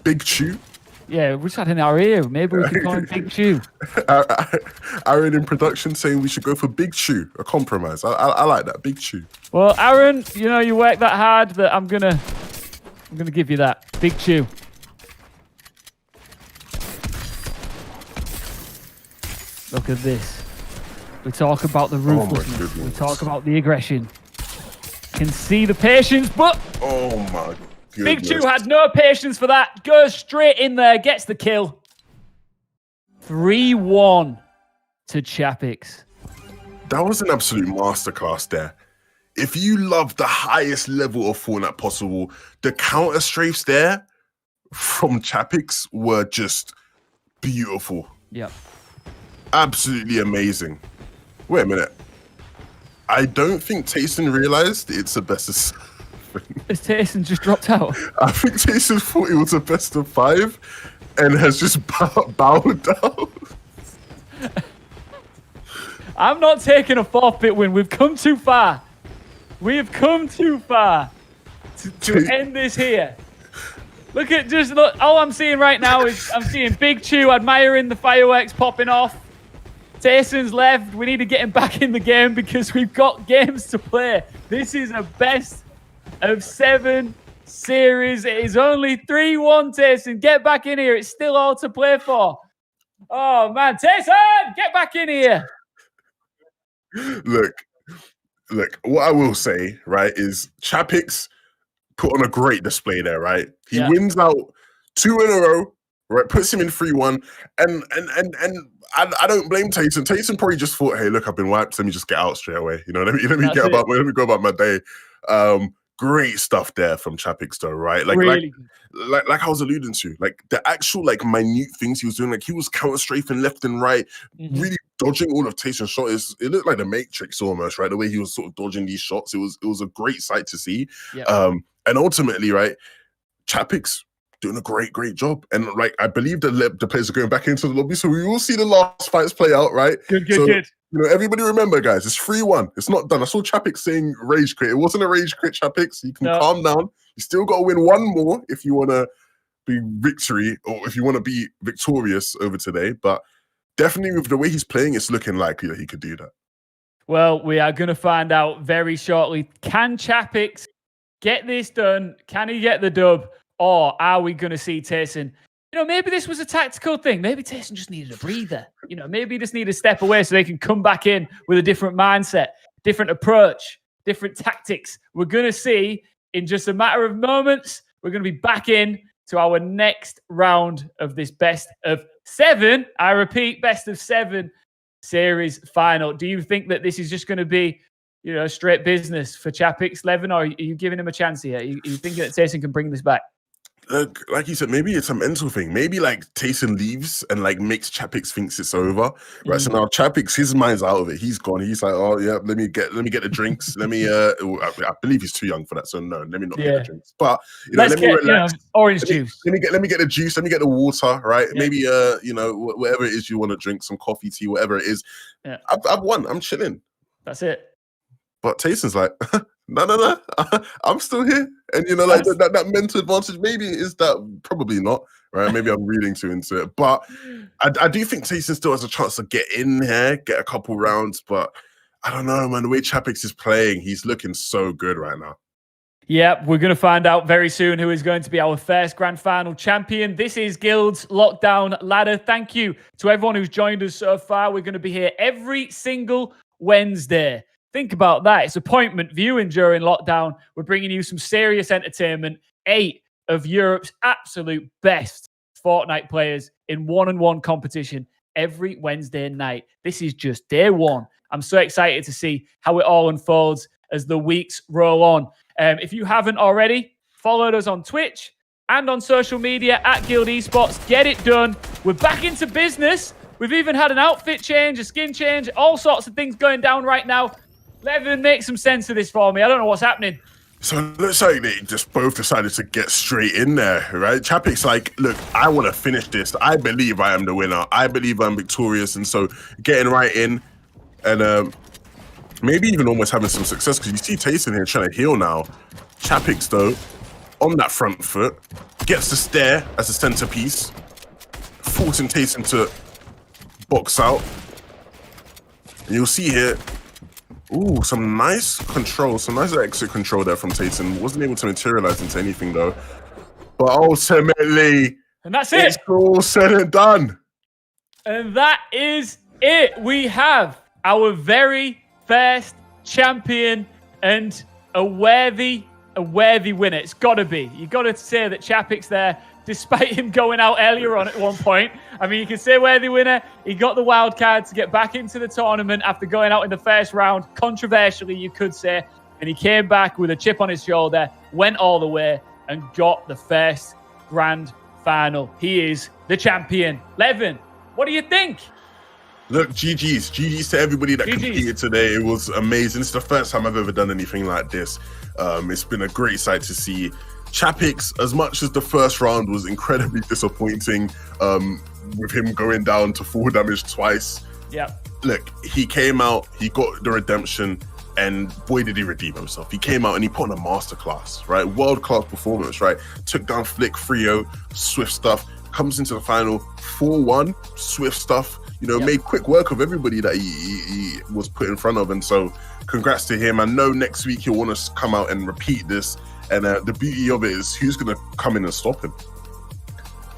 Big Chew. Yeah, we just had in our ear. Maybe we can call him Big Chew. Aaron in production saying we should go for Big Chew, a compromise. I like that, Big Chew. Well, Aaron, you work that hard that I'm gonna give you that. Big Chew. Look at this. We talk about the ruthlessness. We talk about the aggression. Can see the patience, but oh my goodness. Big Chew had no patience for that. Goes straight in there, gets the kill. 3-1 to Chappix. That was an absolute masterclass there. If you love the highest level of Fortnite possible, the counter strafes there from Chappix were just beautiful. Yep. Absolutely amazing. Wait a minute. I don't think Tayson realized it's a best of 7. Has Tayson just dropped out? I think Tayson thought it was a best of 5 and has just bowed down. I'm not taking a forfeit win. We've come too far. We have come too far to end this here. Look, all I'm seeing right now is I'm seeing Big Chew admiring the fireworks popping off. Tayson's left. We need to get him back in the game because we've got games to play. This is a best of 7 series. It is only 3-1, Tayson. Get back in here. It's still all to play for. Oh, man. Tayson, get back in here. Look, what I will say, right, is Chappix put on a great display there, right? He wins out 2 in a row, right? Puts him in 3-1. And I don't blame Tayson. Tayson probably just thought, hey, look, I've been wiped. Let me just get out straight away. Let me go about my day. Great stuff there from Chappix, though, right? Like I was alluding to, like the actual minute things he was doing, like he was counter strafing left and right, really dodging all of Tayson's shots. It looked like the Matrix almost, right? The way he was sort of dodging these shots, it was a great sight to see. Yep. And ultimately, right, Chappix doing a great job. And like, I believe the players are going back into the lobby, so we will see the last fights play out, right? Good. Everybody remember, guys, it's 3-1. It's not done. I saw Chappix saying rage quit. It wasn't a rage quit, Chappix. You can calm down. You still got to win one more if you want to be victory, or if you want to be victorious over today. But definitely with the way he's playing, it's looking likely that he could do that. Well, we are going to find out very shortly. Can Chappix get this done? Can he get the dub? Or are we going to see Tayson? Maybe this was a tactical thing. Maybe Tayson just needed a breather. Maybe he just needed to step away so they can come back in with a different mindset, different approach, different tactics. We're going to see in just a matter of moments. We're going to be back in to our next round of this best of 7. I repeat, best of 7 series final. Do you think that this is just going to be, straight business for Chappix, Levin, or are you giving him a chance here? Are you thinking that Tayson can bring this back? Like you said, maybe it's a mental thing. Maybe like Tayson leaves and like makes Chappix thinks it's over, right? So now Chappix, his mind's out of it. He's gone. He's like, oh yeah, let me get the drinks. Let me. I believe he's too young for that, so no, let me not get the drinks. But let me relax. Orange juice. Let me get the juice. Let me get the water, right? Yeah. Maybe whatever it is you want to drink, some coffee, tea, whatever it is. Yeah. I've won. I'm chilling. That's it. But Tayson's like, no, I'm still here. And, that mental advantage, maybe is that, probably not, right? Maybe I'm reading too into it. But I do think Tayson still has a chance to get in here, get a couple rounds. But I don't know, man. The way Chappix is playing, he's looking so good right now. Yeah, we're going to find out very soon who is going to be our first grand final champion. This is Guild's Lockdown Ladder. Thank you to everyone who's joined us so far. We're going to be here every single Wednesday. Think about that. It's appointment viewing during lockdown. We're bringing you some serious entertainment. 8 of Europe's absolute best Fortnite players in one-on-one competition every Wednesday night. This is just day 1. I'm so excited to see how it all unfolds as the weeks roll on. If you haven't already, followed us on Twitch and on social media at Guild Esports. Get it done. We're back into business. We've even had an outfit change, a skin change, all sorts of things going down right now. Levin, make some sense of this for me. I don't know what's happening. So it looks like they just both decided to get straight in there, right? Chappix like, look, I want to finish this. I believe I am the winner. I believe I'm victorious. And so getting right in and maybe even almost having some success, because you see Tayson here trying to heal now. Chappix, though, on that front foot, gets the stare as a centerpiece, forcing Tayson to box out. And you'll see here, ooh, some nice control, some nice exit control there from Tayson. Wasn't able to materialize into anything though. But ultimately, and that's it. It's all said and done. And that is it. We have our very first champion and a worthy winner. It's got to be. You got to say that Chappix there, despite him going out earlier on at one point. I mean, you can say worthy winner. He got the wild card to get back into the tournament after going out in the first round. Controversially, you could say. And he came back with a chip on his shoulder, went all the way, and got the first grand final. He is the champion. Levin, what do you think? Look, GG's to everybody that competed today. It was amazing. It's the first time I've ever done anything like this. It's been a great sight to see. Chappix, as much as the first round was incredibly disappointing, with him going down to full damage twice. Yeah. Look, he came out, he got the redemption, and boy did he redeem himself. He came out and he put on a masterclass, right? World-class performance, right? Took down Flikk, 3-0, swift stuff, comes into the final 4-1, swift stuff, made quick work of everybody that he was put in front of. And so congrats to him. I know next week he'll want to come out and repeat this. And the beauty of it is who's going to come in and stop him.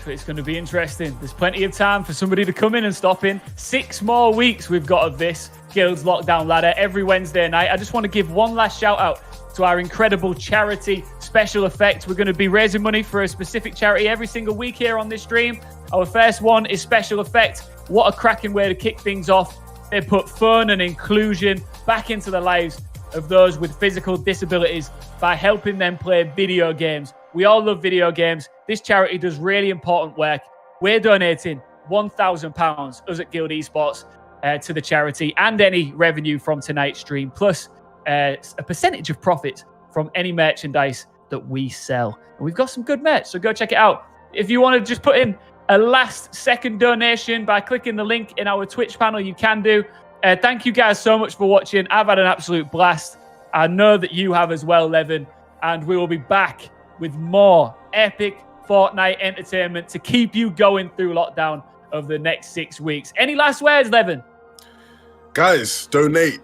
It's going to be interesting. There's plenty of time for somebody to come in and stop him. 6 more weeks we've got of this Guild's Lockdown Ladder every Wednesday night. I just want to give one last shout out to our incredible charity Special Effect. We're going to be raising money for a specific charity every single week here on this stream. Our first one is Special Effect. What a cracking way to kick things off. They put fun and inclusion back into the lives of those with physical disabilities by helping them play video games. We all love video games. This charity does really important work. We're donating £1,000, us at Guild Esports, to the charity, and any revenue from tonight's stream, plus a percentage of profits from any merchandise that we sell. And we've got some good merch, so go check it out If you want to just put in a last-second donation by clicking the link in our Twitch panel, you can do. Thank you guys so much for watching. I've had an absolute blast. I know that you have as well, Levin. And we will be back with more epic Fortnite entertainment to keep you going through lockdown over the next 6 weeks. Any last words, Levin? Guys, donate.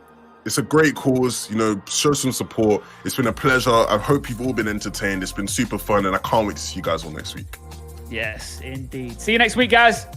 It's a great cause, you know, show some support. It's been a pleasure. I hope you've all been entertained. It's been super fun, and I can't wait to see you guys all next week. Yes, indeed. See you next week, guys.